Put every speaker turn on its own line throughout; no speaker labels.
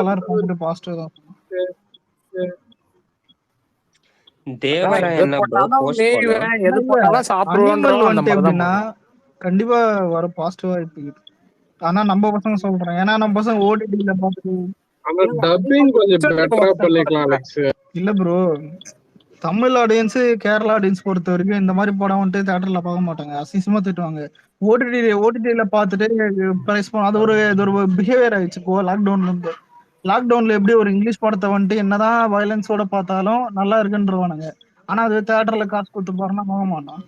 எல்லாரும் பார்த்துட்டு பாசிட்டிவ் தான்.
தேவரா என்ன ப்ரோ போஸ்ட் போல
எது போட்டாலும் சாப்பிடுவோம்
வந்துட்டு எப்படின்னா கண்டிப்பா வர பாசிட்டிவா இருக்கு. ஆனா நம்ம பசங்க சொல்றேன், ஏன்னா நம்ம பசங்க ஓடிடில பார்த்துட்டு
டப்பிங் கொஞ்சம் பெட்டரா பண்ணிக்கலாம் அலெக்ஸ்.
இல்ல bro, Tamil audience Kerala audience பொறுத்த வரைக்கும் இந்த மாதிரி படம் வந்துட்டு தியேட்டர்ல பார்க்க மாட்டாங்க, அசிசமா திட்டுவாங்க. ஓடிடில பார்த்துட்டு பிரைஸ் அது ஒரு பிஹேவியர் ஆயிடுச்சு இப்போ லாக்டவுன்ல இருந்து. லாக்டவுன்ல எப்படி ஒரு இங்கிலீஷ் படத்தை வந்துட்டு என்னதான் வயலன்ஸோட பார்த்தாலும் நல்லா இருக்குன்றவானுங்க. ஆனா அது தியேட்டர்ல காசு கொடுத்து பாருன்னா வாங்க மாட்டான்.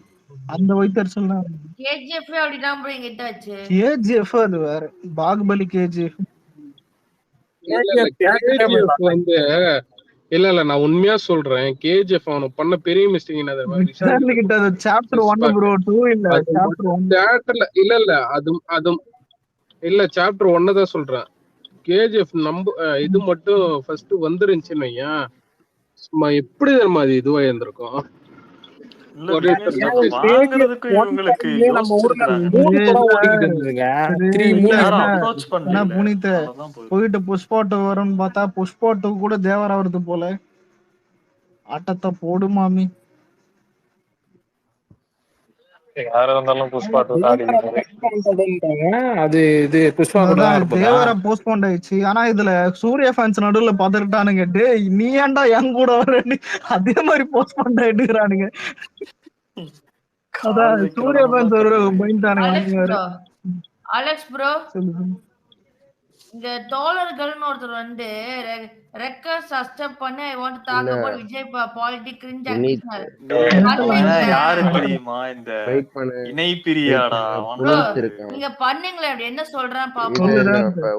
அந்த வைத்தறிச்சல் தான். கேஜிஎஃப் அது வேற, பாகுபலி கேஜிஎஃப்
வந்து இல்ல நான் உண்மையா சொல்றேன், கேஜிஎஃப் அவன பண்ண பெரிய மிஸ்டேக்
என்னது சாப்டர் 1 ப்ரோ, 2 இல்ல சாப்டர் 1
தியேட்டர்ல இல்ல அது இல்ல சாப்டர் 1 தான் சொல்றேன். கேஜிஎஃப் இது மட்டும் ஃபர்ஸ்ட் வந்துருந்துச்சுன்னு வையேன், சும்மா எப்படி தெரியுமா அது இதுவா இருந்திருக்கும்.
போயிட்டு புஷ்பா 2 வரும்னு பார்த்தா புஷ்பா 2 கூட தேவரா வருது போல. ஆட்டத்தை போடு மாமி. தேவரா போஸ்ட்போன் ஆயிடுச்சு. ஆனா இதுல சூர்யா ஃபேன்ஸ் நடுவுல பாத்துக்கிட்டானுங்க, டேய் நீ ஏன்டா என் கூட வரேன்னு அதே மாதிரி போஸ்ட்போன் ஆயிட்டுறானுங்க. அதான் சூர்யா ஃபேன்ஸ் ஒரு பயந்தானுங்க.
அலெக்ஸ் ப்ரோ, இந்த தோழர்கள்னு ஒருத்தர் வந்து ரெக்கர் சஸ்டப் பண்ணி I want to talk about Vijay politics cringe activity.
யாரு தெரியுமா இந்த இணை பிரியாடா
நீங்க பண்ணீங்களே, அப்படி என்ன சொல்றான் பாப்போம்.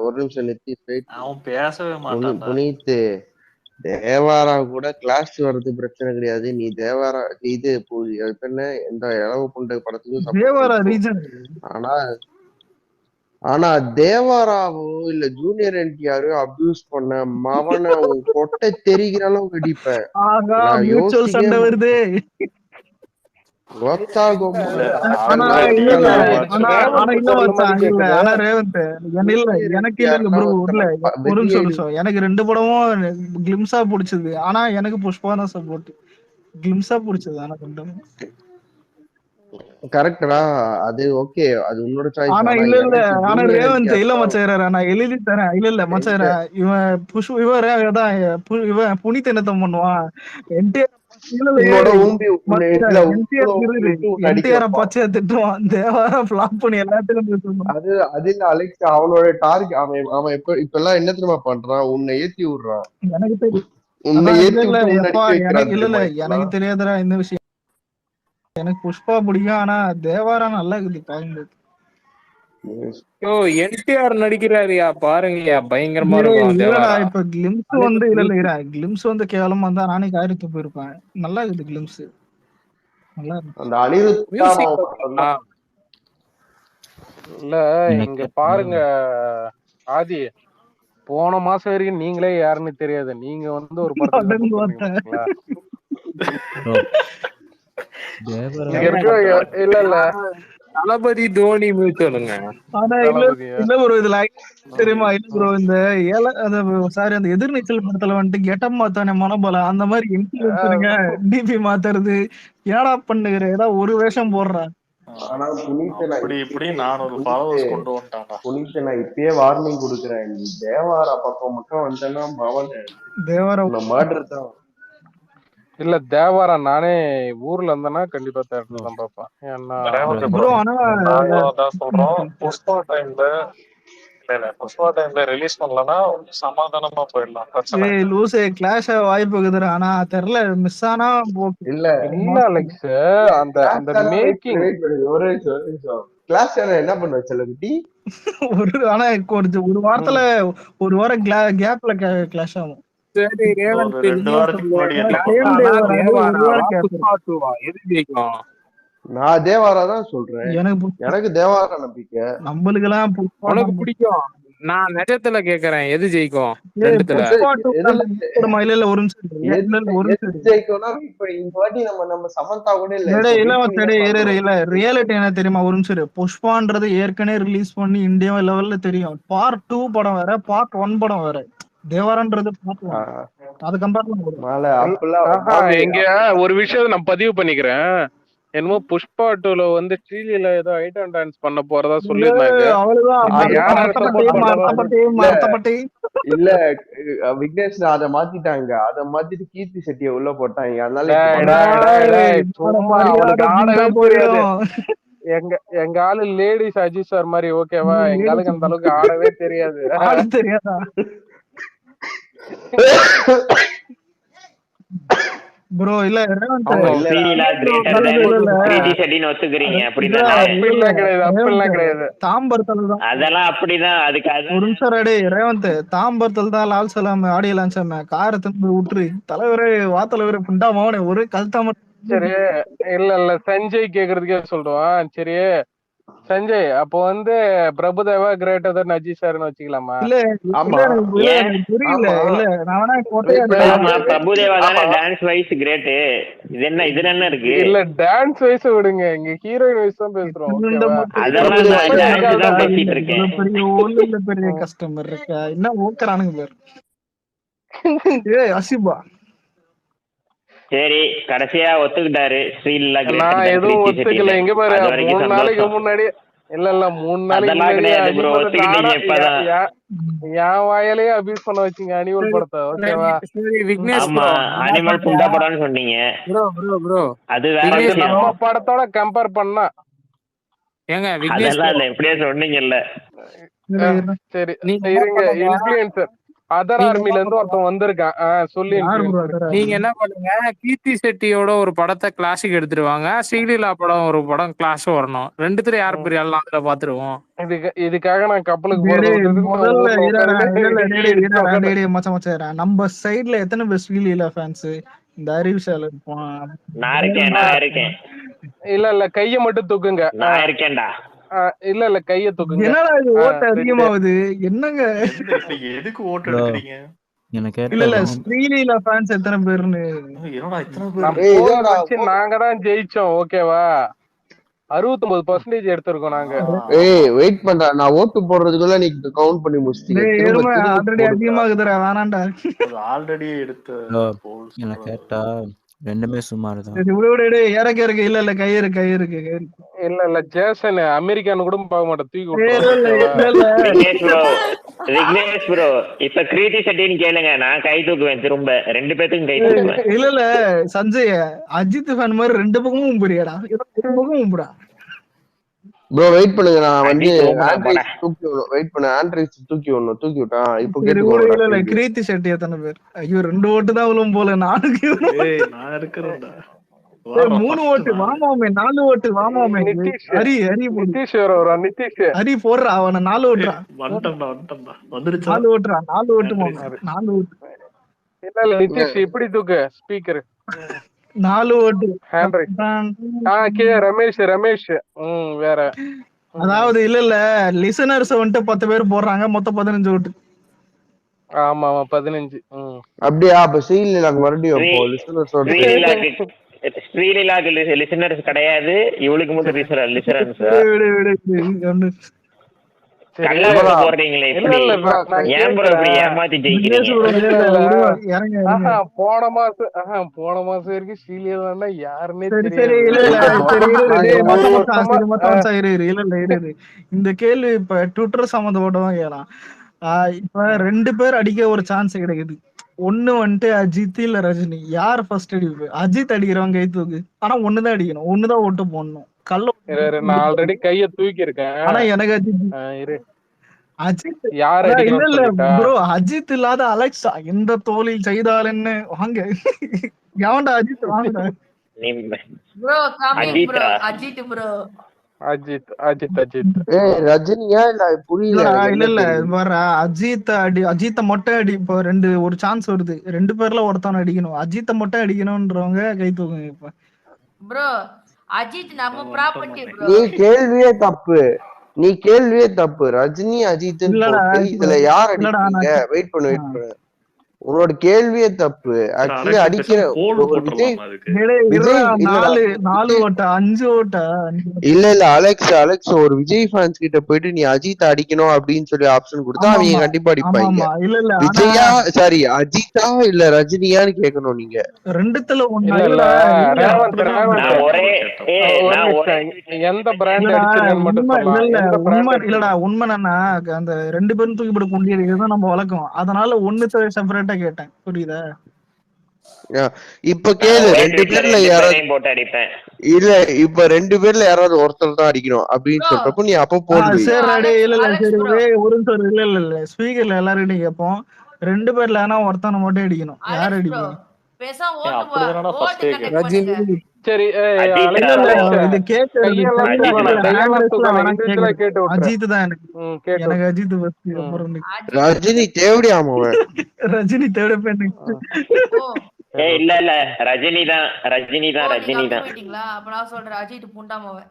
ஒரு நிமிஷம் நித்தி,
அவன் பேசவே மாட்டான்.
புனித் தேவாரா கூட கிளாஸ் வர்றது பிரச்சனை கிடையாது. நீ தேவாரா இது என்ன இந்த இளவு புண்டை படத்துக்கும் ஆனா தேவாராவோ இல்ல ஜூனியர் என்டிஆரோ அபியூஸ் பண்ண மவனை கொட்டை தெரிகிற அளவுக்கு அடிப்பேன்.
எனக்கு 2 படமும் கிளிம்ஸா பிடிச்சது. ஆனா எனக்கு புஷ்பா தான் சப்போர்ட். கிளிம்ஸா பிடிச்சது ஆனா ரெண்டும்
கரெக்டா. அது ஓகே, அது உன்னோட சாய்ஸ்.
ஆனா இல்ல ஆனா ரேவந்த் இல்ல மச்சாரா, நான் எழுதி தரேன். இல்ல மச்சாரா, இவன் இவன் புனித் என்னத்தம் பண்ணுவான், பச்சையா திட்டுவான், தேவாரா பிளாப் பண்ணி எல்லாத்தையும்.
அது இல்ல அலெக்ஸ், அவனோட டார்கெட் அவன் இப்ப எல்லாம் என்ன தெரியுமா பண்றான், உன்னை ஏத்தி விடுறான்.
எனக்கு தெரியும். எனக்கு தெரியாதரா இந்த விஷயம். எனக்கு புஷ்பா பிடிக்கும், ஆனா தேவாரா நல்லா இருக்குது பாக்கும்போது.
என்டிஆர் நடிக்கிறாருயா பாருங்கயா, பயங்கரமா இருக்கும்.
இப்ப கிளிம்ஸ் வந்து இல்ல கிளிம்ஸ் வந்து கேவலமா இருந்தா நானே காரித்து போயிருப்பேன். நல்லா இருக்குது கிளிம்ஸ், நல்லா இருக்கு.
இல்ல இங்க பாருங்க ஆதி, போன மாசம் வரைக்கும் நீங்களே யாருன்னு தெரியாது. நீங்க வந்து ஒரு இல்ல
தளபதி தோனி சொல்லுங்க.
ஆனா இல்ல ப்ரோ, இதுல தெரியுமா இல்ல ப்ரோ, இந்த அந்த எதிர்நீச்சல் படத்துல வந்துட்டு கெட்டப் மாத்தானே மனபலம், அந்த மாதிரி டிபி மாத்துறது ஏடா பண்ணுகிற, ஏதாவது ஒரு வேஷம் போடுறான்.
ஆனா புனித் நான் இப்பயே வார்னிங் கொடுக்குறேன், நீ தேவாரா பக்கம் மட்டும் வந்தேன்னா பவன்
தேவாரா
மர்டர் தான்.
இல்ல தேவாரா நானே ஊர்ல இருந்தேன்னா கண்டிப்பா தேட்டர் தான் பாப்பேன். ஏன்னா
புஷ்பா டைம்ல ரிலீஸ் பண்ணலன்னா சமாதானமா போயிடலாம்.
லூசே கிளாஷ் வாய்ப்பு இருக்குதுடா, ஆனா தெரியல மிஸ் ஆனா
இல்ல அலெக்ஸ், அந்த மேக்கிங்
ஒரு கிளாஸ் என்ன பண்ண செலகுட்டி
ஆனா ஒரு வாரத்துல ஒரு வாரம் கேப்ல கிளாஷ் ஆகும்.
சரி
நான் தேவாரா தான் சொல்றேன். எனக்கு தேவாரா நம்பிக்கை.
நம்மளுக்கு எல்லாம்
உனக்கு பிடிக்கும், நான் நிஜத்துல கேக்குறேன் எது ஜெயிக்கும்.
ரியாலிட்டி என்ன தெரியுமா, ஒரு நிமிஷம். புஷ்பான்றது ஏற்கனவே ரிலீஸ் பண்ணி இந்தியா லெவல்ல தெரியும். பார்ட் 2 படம் வேற, பார்ட் 1 படம் வேற. தேவாரன்றது பாத்துவாங்க அது கம்பேர் பண்ண
மாலை அப்பெல்லாம்
எங்க ஒரு விஷயத்த நான் பதிவு பண்ணிக்கிறேன். என்னமோ புஷ்பா 2ல வந்து ஸ்ரீலீலா ஏதோ ஐட்டம் டான்ஸ் பண்ண போறதா சொல்லிருந்தாங்க.
இல்ல விக்னேஷ் அத மாத்திட்டாங்க. அத மாத்திட்டு கீர்த்தி செட்டியை உள்ள போட்டாங்க. அதனால
எங்க ஆளு லேடிஸ் அஜித் சார் மாதிரி ஓகேவா? எங்க ஆளுக்கு அந்த அளவுக்கு ஆடவே தெரியாது.
தெரியாதா ப்ரோ? இல்ல
அதெல்லாம் அப்படிதான். அதுக்கு
ஒரு நிமிஷம் ரெடி ரேவந்த் தாம்பரத்துல தான் லால் சலாம் ஆடியோ லான்ச் காரை திரும்பி விட்டுரு தலைவரே வா தலைவரே புண்டா மோனே ஒரு கல்தாம.
சரி இல்ல சஞ்சய் கேக்குறதுக்கே சொல்றோம். சரி சஞ்சய், அப்போ வந்து பிரபுதேவா கிரேட்டர் தென் அஜித் சார்னு வச்சுக்கலாமா?
இல்ல புரியல. இல்ல நான்
பிரபுதேவா தானே டான்ஸ் வைஸ் கிரேட். இது என்ன இதுல என்ன இருக்கு?
இல்ல டான்ஸ் வைஸ் விடுங்க, இங்க ஹீரோயின் வைஸ் தான் பேசுறோம்.
அதெல்லாம் பேசிட்டு இருக்கேன்.
பெரிய கஸ்டமர் இருக்கா என்ன ஓக்கறானுங்க பேர் ஏ அசிபா.
சரி கடைசியா ஒத்துக்கிட்டாரு ஸ்ரீலீலா.
நான் எதுவும் ஒத்துக்கல. எங்க பாரு 3 நாளைக்கு முன்னாடி இல்ல 3 நாளைக்கு என் வாயிலேயே அபியூஸ் பண்ண வச்சீங்க அனிமல் படத்தை. ஓகேவா?
அனிமல் புண்டா படம்னு சொன்னீங்க. அது
நம்ம படத்தோட கம்பேர் பண்ணா
ஏங்க
அதெல்லாம் இல்ல எப்படியே சொன்னீங்கல்ல.
சரி இருங்க. இன்ஃப்ளூயன்சர் அதர் ஆர்மில இருந்து ஒருத்தன் வந்திருக்கான் சொல்லி.
நீங்க என்ன பண்ணுங்க, கீர்த்தி செட்டியோட ஒரு படத்தை கிளாஸுக்கு எடுத்துருவாங்க, ஸ்ரீலீலா படம் ஒரு படம் கிளாஸ் வரணும். ரெண்டுத்துல யார் பெரிய எல்லாம் அதுல பாத்துருவோம்.
இதுக்காக நான் கப்பலுக்கு
நம்ம சைடுல எத்தனை பேர் ஸ்ரீலீலா ஃபேன்ஸ் இந்த அறிவுசால இருப்போம்.
நான் இருக்கேன்.
இல்ல கைய மட்டும் தூக்குங்க.
நான் இருக்கேன்டா.
இல்ல கைய தூக்குங்க.
என்னடா இது ஓட்டு அதிகமாகுது என்னங்க?
எதுக்கு ஓட்டு எடுக்கிறீங்க?
இல்ல ஸ்ரீலீலா ஃபேன்ஸ் எத்தனை பேர்னு
நாங்க தான் ஜெயிச்சோம். ஓகேவா? 69% எடுத்திருக்கோம் நாங்க.
வெயிட் பண்றா, நான் ஓட்டு போடுறதுக்குள்ள நீ கவுண்ட் பண்ணி முடிச்சிட்டீங்க.
ஆல்ரெடி அதிகமாகுதுடா வேணாம்டா.
ஆல்ரெடி எடுத்த
என்ன கேட்டா ரெண்டுமே சுமார் தான்.
இல்ல கை இருக்கு.
இல்ல ஜேசன் அமெரிக்கான்னு கூட பார்க்க மாட்டேன், தூக்கி
விக்னேஷ் ப்ரோ. இப்ப கிரீட்டி செட்டின்னு கேளுங்க, நான் கை தூக்குவேன் திரும்ப. 2 பேத்துக்கும் கை தூக்குவேன்.
இல்ல சஞ்சய் அஜித் ஃபேன் மாதிரி 2 பக்கமும் உம்புறியாடா? 2 பக்கமும் உம்புடா
ப்ரோ. வெயிட் பண்ணுங்க, நான் வந்து வெயிட் பண்ண ஆண்ட்ராய்ஸ் தூக்கி விட்டான். இப்போ
இல்ல கிரீத்தி செட்டி எத்தனை பேர்? ஐயோ 2 ஓட்டு தான் விழும் போல. 4
நான் இருக்கிறேன்டா.
3 ஓட்டு வாமாமே, 4 ஓட்டு வாமாமே. ஹரி
நிதிஷ்
ஹரி போடுறா அவன 4 ஓட்டுறா.
வந்துருச்சு
4 ஓட்டுறா. 4 ஓட்டு மாமா 4 ஓட்டு.
இல்ல நிதிஷ் எப்படி தூக்கு ஸ்பீக்கர்
4 ஓட்டு.
ரமேஷ் வேற.
அதாவது இல்ல லிசனர்ஸ் வந்துட்டு 10 பேர் போடுறாங்க, மொத்தம் 15 ஓட்டு.
ஆமா 15.
அப்படியா? அப்ப ஸ்ரீலீலாக்கு மறுபடியும்
ஸ்ரீலீலாக்கு லிசனர்ஸ் கிடையாது, இவளுக்கு மட்டும் லிசனர்ஸ். போடுறீங்களே ஏன் ப்ரோ இப்படி ஏமாத்தி ஜெயிக்கிறீங்க?
போன மாசம் வரைக்கும் ஸ்ரீலீலா யாருன்னே
தெரியல. இந்த கேள்வி இப்ப ட்விட்டர் சம்பந்தப்பட்டதான் கேலாம். இப்ப 2 பேர் அடிக்க ஒரு சான்ஸ் கிடைக்குது. ஒண்ணு வந்துட்டு அஜித் இல்ல ரஜினி, யார் ஃபர்ஸ்ட் அடிப்பு? அஜித் அடிக்கிறவங்க கை தூக்கு. ஆனா ஒண்ணுதான் அடிக்கணும், ஒண்ணுதான் ஓட்டு போடணும்.
நான் ஆல்ரெடி கைய தூக்கி இருக்கேன்.
ஆனா எனக்கு அஜித் இல்ல ப்ரோ, அஜித் இல்லாத அலெக்சா எந்த தோழில் செய்தால் என்ன வாங்க. எவன்டா அஜித் வாங்க
bro coming bro Ajith bro
Ajith
ரஜினியா இல்ல புரியல.
இல்ல வர அஜித்த மட்டும் அடி. இப்போ ஒரு சான்ஸ் வருது, 2 பேர்ல ஒருத்தவன் அடிக்கணும். அஜித்த மட்டும் அடிக்கணும்ன்றவங்க கை தூக்குங்க. இப்ப
ப்ரோ அஜித் நம்ம ப்ராப்பர்ட்டி ப்ரோ.
நீ கேள்வியே தப்பு. ரஜினி அஜித் இதுல யார் அடிப்பீங்க? வெயிட் பண்ணு உன்னோட கேள்வியே தப்பு. ஆக்சுவலி அடிக்கிற ஒரு விஜய் விஜய் இல்லடா
4 ஓட்டா 5 ஓட்டா
இல்ல அலெக்ஸ் ஒரு விஜய் ஃபேன்ஸ் கிட்ட போயிட்டு நீ அஜித் அடிக்கணும் அப்படின்னு சொல்லி ஆப்ஷன் கொடுத்தா அவங்க கண்டிப்பா அடிப்பாங்க. விஜயா சாரி அஜித்தா இல்ல ரஜினியான்னு கேட்கணும் நீங்க.
ரெண்டுத்துல
எந்த பிராண்ட் அடிச்சிருக்கன்னு மட்டும் சொல்லலாம்.
இல்லடா உண்மை என்னன்னா அந்த 2 பேரும் தூக்கி போட முடியாது, இதுதான் நம்ம வழக்கம். அதனால ஒண்ணு செப்பரேட்டா கேட்டேன், புரியுதா?
இப்ப கேளு, 2 பேர்ல யாராவது இல்ல இப்ப 2 பேர்ல யாராவது ஒருத்தர் தான் அடிக்கணும் அப்படின்னு சொல்றப்ப நீ அப்ப போடு.
சரி இல்ல சரி ஒரு நிமிஷம் இல்ல ஸ்பீக்கர்ல எல்லாரும் கேட்போம். 2 பேர்ல ஆனா ஒருத்தனை மட்டும் அடிக்கணும். யார் அடிக்கணும்?
சரி
அஜித் தான் எனக்கு அஜித்
ரஜினி தேவடியாம
ரஜினி தேவட
இல்ல ரஜினி தான்
அப்ப நான் சொல்றேன் அஜித் புண்டாமவன்.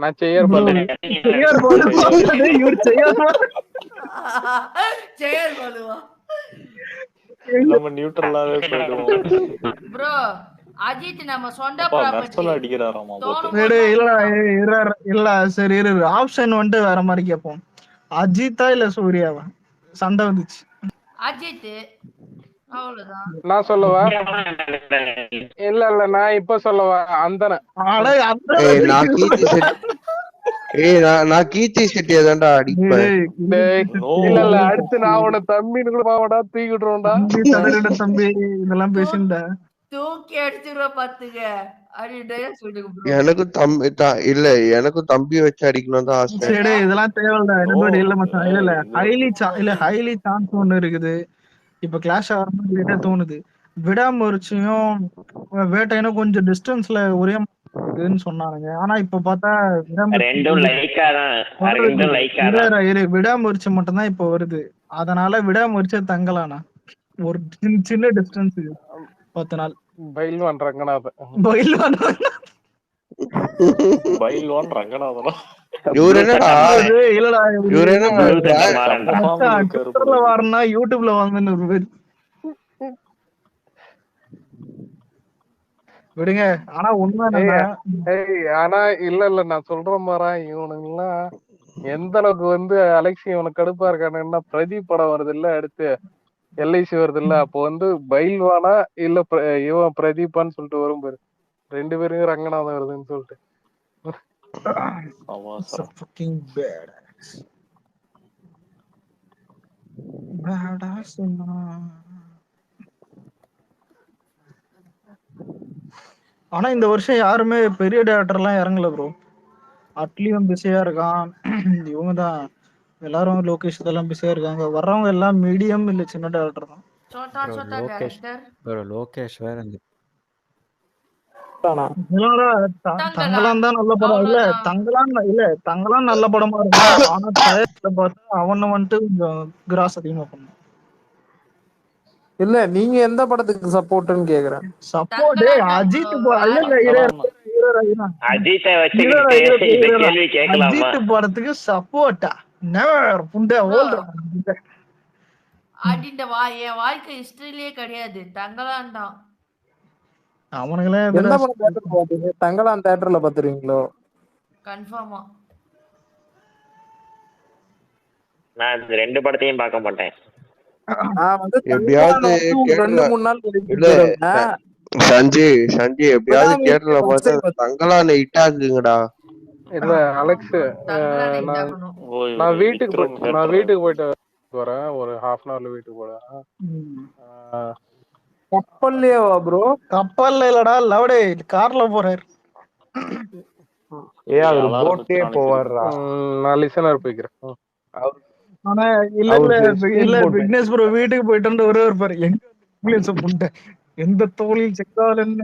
நான் செய்யற பாலுவா
நம்ம நியூட்ரலாவே போய்டுவோம்
ப்ரோ. அஜித் நம்ம சொந்த ப்ராப்பர்ட்டி
அடிக்கறாராமா.
இல்ல சரி ஆப்ஷன் வந்து வேற மாதிரி கேட்போம். அஜித்தா இல்ல சூர்யாவா? சண்டை வந்துச்சு.
அஜித் அவ்வளவுதான்.
நான் சொல்லவா? இல்ல நான் இப்ப சொல்லவா? அந்தன
நான் கீர்த்தி செட்டியை தான்டா அடிப்பேன்.
இல்ல அடுத்து நான் உன தம்பின்னு கூட பாவடா தூக்கிடுறோம்டா.
தம்பி இதெல்லாம் பேசிண்டா
தூக்கி அடிச்சுடுவ பாத்துக்க.
எனக்கும் தம்பி இல்ல எனக்கும் தம்பி வச்சு அடிக்கணும் தான் ஆசை.
இதெல்லாம் தேவையில்ல இல்ல மச்சான். இல்ல ஹைலி சான்ஸ் ஒண்ணு இருக்குது. இப்ப கிளாஷ் ஆகிற மாதிரி தோணுது. விடாமுயற்சியும் வேட்டையனும் கொஞ்சம் டிஸ்டன்ஸ்ல ஒரே சொன்னானுங்க. ஆனா இப்ப பார்த்தா விடாமுயற்சி மட்டும் தான் இப்ப வருது. அதனால விடாமுயற்சியை தங்கலானா ஒரு சின்ன டிஸ்டன்ஸ் 10 நாள்.
பைல்வான் ரங்கநாதன்
வாரனா யூடியூப்ல வாங்க விடுங்க. ஆனா உண்மை
ஆனா இல்ல நான் சொல்ற மாதிரி இவனுங்க எல்லாம் எந்த அளவுக்கு அலெக்சி இவனுக்கு கடுப்பா இருக்கானுன்னா பிரதீப் படம் வருது இல்ல, அடுத்து எல்ஐசி வருது இல்ல, அப்போ பைல்வானா இல்ல இவன் பிரதீப்பான்னு சொல்லிட்டு வரும் பாரு. 2 பேரும் ரங்கநாதன் வருதுன்னு சொல்லிட்டு
ஆனா இந்த வருஷம் யாருமே பெரிய டேரக்டர் எல்லாம் இறங்கல ப்ரோ. அட்லியும் பிஸியா இருக்கான். இவங்கதான் எல்லாரும் லோகேஷ் இதெல்லாம் பிஸியா இருக்காங்க. வர்றவங்க எல்லாம் மீடியம் இல்ல சின்ன டேரக்டர் தான்.
லோகேஷ் வேற
தங்கலாம் தான் நல்ல படம் இல்ல. தங்கலாம் நல்ல படமா இருக்கும். ஆனா டயத்துல பார்த்தா அவனை கொஞ்சம் கிராஸ் அதிகமா பண்ண.
இல்ல நீங்க எந்த படத்துக்கு சப்போர்ட்னு கேக்குறேன்.
சப்போர்ட் அஜித் அஜித் படத்துக்கு சப்போர்ட்டா புண்டை
அடிண்ட என் வாழ்க்கை ஹிஸ்டரியிலே கிடையாது. தங்கலான் தான்.
அவனுங்களே
எந்த படம் தியேட்டர்ல பாத்தீங்க? தங்கலான் தியேட்டர்ல பாத்துறீங்களோ?
கன்ஃபார்மா.
நான் 2 படத்தையும் பார்க்க மாட்டேன்.
எப்படியாவது சஞ்சய் எப்படியாவது தியேட்டர்ல பார்த்தா தங்கலான் ஹிட் ஆகுங்கடா.
இல்ல அலெக்ஸ் நான் வீட்டுக்கு போயிட்டு வரேன். ஒரு ½ அன் ஹவர்ல வீட்டுக்கு போறேன்.
கப்பல்லையேவா ப்ரோ?
கப்பல்ல இல்லடா லவ்டே கார்ல போறாரு.
அவர் போட்டே போவாரா?
நான் லிசனர் போய்க்கிறேன்.
ஆனா இல்ல விக்னேஷ் ப்ரோ வீட்டுக்கு போயிட்டு ஒரே ஒரு பாரு எங்க புண்டை எந்த தோழில் செக்கால் என்ன.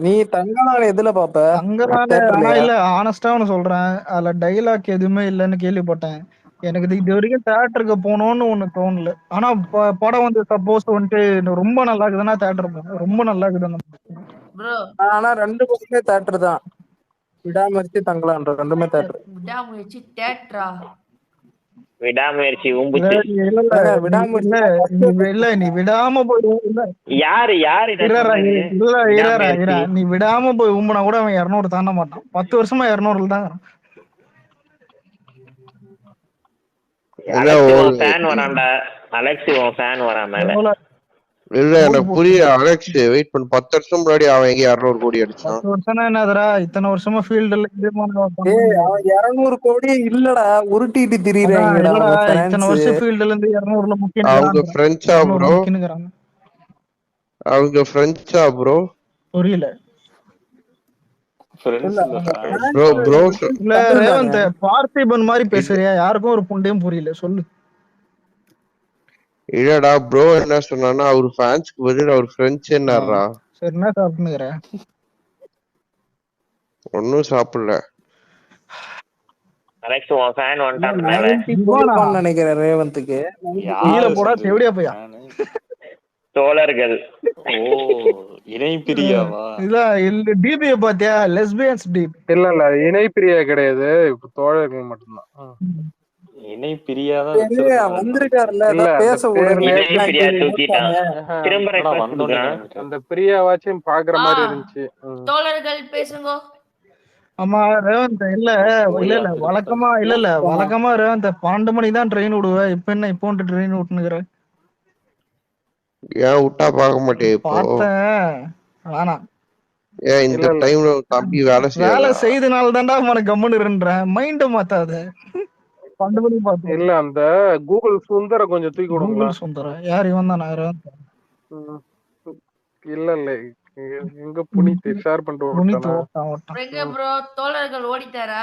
நீ தங்கலான எதுல பாப்ப?
தங்கலான இல்ல ஆனஸ்டா ஒன்னு சொல்றேன். அதுல டைலாக் எதுவுமே இல்லன்னு கேள்விப்பட்டேன். எனக்கு இது வரைக்கும் தியேட்டருக்கு போகணும்னு ஒண்ணு தோணல. ஆனா படம் சப்போஸ் ரொம்ப நல்லா இருக்குதுன்னா தியேட்டர் போகணும். ரொம்ப நல்லா இருக்குதுன்னு
ஆனா 2 பக்கமே தியேட்டர் தான். விடாமுயற்சி தங்கலான்ற ரெண்டுமே தேட்டர்.
விடாமுயற்சி தேட்டரா?
விடாமுயற்சி உம்புச்சு.
நீ விடாம போய்
யாரு
நீ விடாம போய் ஊம்புனா கூட அவன் 200 தாண்ட மாட்டான். 10 வருஷமா 200 தான்.
ஃபேன் வரான்டா. அலெக்ஸ் உன் ஃபேன் வரான் மேல.
இல்ல எனக்கு புரியல அலெக்ஸ். வெயிட் பண்ணு. 10 வருஷம் முன்னாடி அவன் எங்க 200 கோடி அடிச்சான்?
10 வருஷம்னா என்னதுடா? இத்தனை வருஷமா ஃபீல்டுல
அவன் 200 கோடி இல்லடா, உருட்டிட்டு திரியறாங்கடா.
இத்தனை வருஷம் ஃபீல்டுல இருந்து 200ல முக்கியம்.
அவங்க ஃப்ரெண்ட்ஸா ப்ரோ? அவங்க ஃப்ரெண்ட்ஸா ப்ரோ?
புரியல
ப்ரோ.
இல்ல ரேவந்த், பார்த்திபன் மாதிரி பேசுறியா? யாருக்கும் ஒரு புண்டையும் புரியல, சொல்லு.
இல்லடா ப்ரோ என்ன சொன்னானா அவர் ஃபேன்ஸ்க்கு பதில் அவர் ஃப்ரெண்ட்ஸ் என்னறா?
சரி என்ன சாப்பிட்டுங்கற?
ஒண்ணும் சாப்பிடல.
அலெக்ஸ் உன் ஃபேன் வந்துட்டான் மேல.
இவான் நினைக்கிறேன் ரேவந்த்க்கு.
கீழ போடா தேவடியா போயா.
தோழர்கள்.
இணை பிரியாவா?
இல்ல டிபிஏ பாத்தியா? லெஸ்பியன்ஸ் டிப்.
இல்ல இணை பிரியா கிடையாது, இப்ப தோழர்கள் மட்டும்தான்.
இணை பிரியாதான்
வந்திருக்காருல்ல, பேச
அந்த பிரியாவாச்சும் பாக்குற மாதிரி இருந்துச்சு.
தோழர்கள் பேசுங்க.
ஆமா ரேவந்த். இல்ல வழக்கமா வழக்கமா ரேவந்த் 12 மணிக்கு தான் ட்ரெயின் விடுவேன். இப்ப என்ன இப்போ ட்ரெயின் விட்டுனுக்குற?
ஏன் விட்டா பாக்க மாட்டே?
பார்த்தேன் வேணாம்.
ஏன் இந்த டைம்ல தம்பி வேலை
செய்தனால தான்டா உனக்கு கம்முன்னு இருன்றேன். மைண்ட மாத்தாத. 12 மணிக்கு பார்த்தேன்.
இல்ல அந்த கூகுள் சுந்தர கொஞ்சம் தூக்கி விடுங்க.
சுந்தர யார்? இவன் தானா?
இல்ல எங்க புனித் ஷேர் பண்ணிட்டு
ஓட்டானா ப்ரோ. தோழர்கள் ஓடிட்டாரா?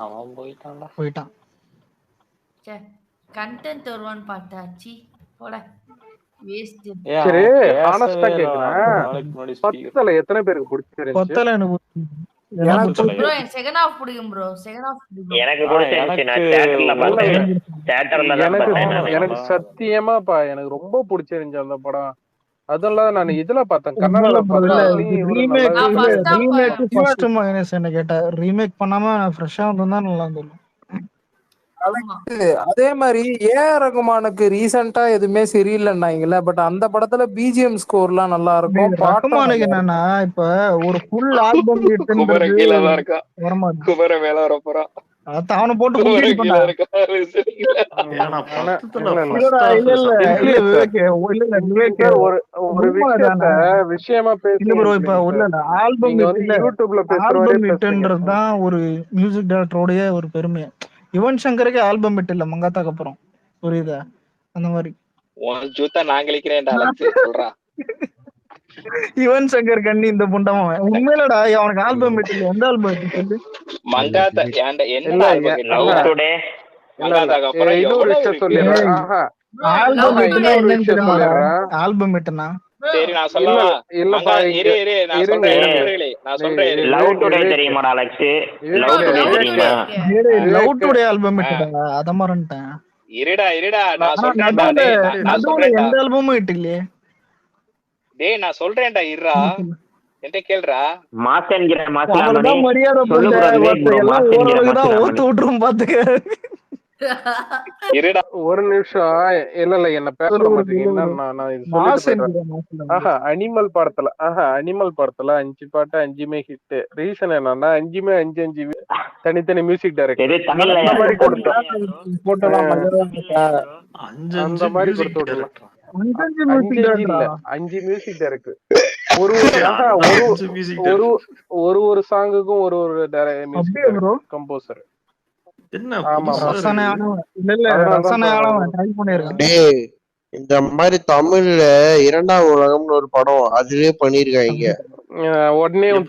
அவன்
போயிட்டான்.
சே கண்டென்ட் வருவான்னு பார்த்தாச்சி போடா வேஸ்ட்.
சரி ஆனஸ்டா கேக்குறேன், 10ல எத்தனை பேருக்கு பிடிச்சிருந்துச்சு?
10ல எனக்கு
ப்ரோ செகண்ட் ஹாஃப் பிடிக்கும் ப்ரோ. செகண்ட் ஹாஃப் பிடிக்கும்.
எனக்கு பிடிச்சிருந்துச்சு. நான் தியேட்டர்ல பார்த்தேன். தியேட்டர்ல தான் பார்த்தேன்.
எனக்கு சத்தியமாப்பா எனக்கு ரொம்ப பிடிச்சிருந்துச்சு அந்த படம். அதெல்லாம் நான் இதுல பார்த்தேன், கன்னடால பார்த்தேன்.
ரீமேக் ஃபர்ஸ்ட் மைனஸ் என்ன கேட்டா ரீமேக் பண்ணாம ஃப்ரெஷ்ஷா வந்தா நல்லா இருந்தும்.
அதே மாதிரி ஏஆர் ரகுமானுக்கு ரீசெண்டா எதுவுமே சரியில்லைன்னாங்கல்ல, பட் அந்த படத்துல பிஜிஎம் ஸ்கோர்லாம் நல்லா இருக்கும்.
ரகுமானுக்கு என்னன்னா இப்ப ஒரு ஃபுல் ஆல்பம் அவனை போட்டு
விஷயமா
தான் ஒரு மியூசிக் டைரக்டரோடைய ஒரு பெருமை. யுவன் சங்கருக்கு ஆல்பம் விட்டு இல்ல மங்காத்தாக்கு அப்புறம், புரியுதா? அந்த மாதிரி யுவன் சங்கர் கண்ணி இந்த புண்டமா உண்மையிலடா அவனுக்கு ஆல்பம் விட்டு இல்ல. எந்த ஆல்பம் விட்டு சொல்லு? ஆல்பம் விட்டுனா
சரி நான் சொல்லவா? இல்லப்பா நான் சொல்றேன். லவ் டுடே தெரியுமாடா அலெக்ஸ்? லவ் டுடே தெரியுமா?
லவ் டுடே ஆல்பம் விட்டுடா. அத மறந்துட்டேன்.
இருடா நான் சொல்றேன்டா.
எந்த ஆல்பமும் விட்டலையே.
டேய் நான் சொல்றேன்டா இருடா. என்ன கேளுடா? மாசன்கிற மாசலாமணி
மரியாதை சொல்லு ப்ரோ. எல்லாம் ஓரளவுக்கு தான் ஓத்து விட்டுரும் பாத்துக்க.
ஒரு நிமிஷம். இல்ல என்ன பேச மாட்டீங்கன்னா அனிமல் படத்துல அனிமல் படத்துல 5 பாட்டு 5மே ஹிட். ரீசன் என்னன்னா 5மே 5 தனித்தனி மியூசிக் டைரக்டர் அந்த மாதிரி கொடுத்தோம். அந்த மாதிரி கொடுத்து விடலாம். 5 மியூசிக் டைரக்டர் ஒரு சாங்குக்கும் ஒரு கம்போசர்.
இந்த மாதிரி தமிழ்ல 2ஆம் உலகம்னு ஒரு படம் அதுலயே பண்ணிருக்காங்க.
உடனே இந்த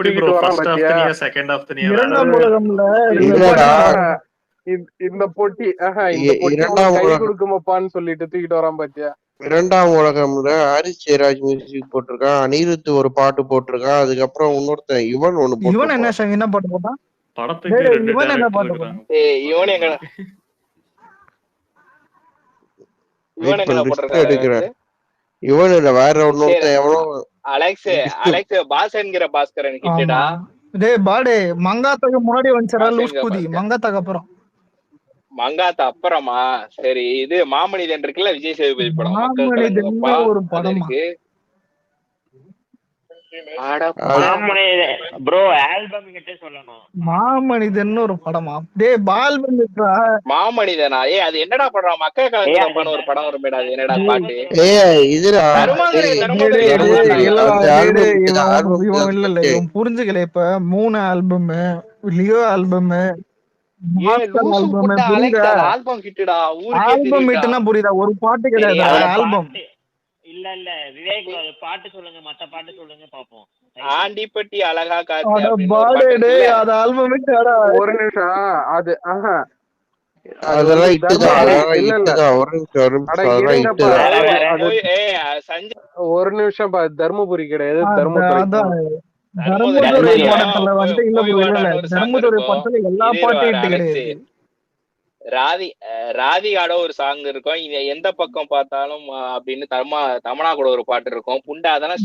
பொட்டி கொடுக்குமாப்பான்னு சொல்லிட்டு தூக்கிட்டு வரான் பாத்தியா?
2ஆம் உலகம்ல ஹாரிஸ் ஜெயராஜ் மியூசிக் போட்டிருக்கான். அனிருத் ஒரு பாட்டு போட்டிருக்கான். அதுக்கப்புறம் இன்னொருத்தன் இவன் ஒண்ணு போட்டிருக்கான்.
என்ன பாட்டு போட்டான்?
இவன் இல்ல வேற ஒன்னொருத்தன் எவ்வளோ
அலெக்ஸ் பாஸ் என்கிற பாஸ்கரன் கிட்டடா.
டேய் பாடே மங்காத்தாக்கு முன்னாடி வந்துச்சடா லூஸ் குதி. மங்காத்தாக்கு அப்புறம்
மங்காத்தா அப்புறமா சரி இது மாமனிதன் இருக்குல்ல விஜய் சேதுபதி படம்.
மாமனிதன் ஒரு படம்
இருக்கு.
ப்ரோ ஆல்பம் கிட்ட சொல்லணும்.
மாமனிதன் ஒரு படமா? டேய் பால்பம் இருக்கா
மாமனிதனா? ஏய் அது என்னடா படம்? மக்கள் கலக்கலப்பான ஒரு படம் வருமேடா. அது என்னடா பாட்டு?
ஏய் இதுடா
இல்ல இவன் புரிஞ்சுக்கல. இப்ப 3 ஆல்பம் லியோ ஆல்பம்
ஆல்பம் கிட்டடா.
ஆல்பம் கிட்டனா புரியுதா? ஒரு பாட்டு கிடையாது ஆல்பம்.
இல்ல விவேக் பாட்டு சொல்லுங்க, மத்த பாட்டு சொல்லுங்க பாப்போம்.
ஆண்டிப்பட்டி அழகா காத்து
அது ஆல்பம் விட்டடா.
ஒரு நிமிஷம் அது
அதெல்லாம்
ஒரு நிமிஷம் தர்மபுரி கிடையாது.
தர்மபுரி படத்துல வந்து இல்ல தர்மபுரி படத்துல எல்லா பாட்டும் கிடையாது.
ராதிகாட ஒரு சாங் இருக்கும். இது எந்த பக்கம் பார்த்தாலும் அப்படின்னு தமனா கூட ஒரு பாட்டு இருக்கும். புண்டா அதெல்லாம்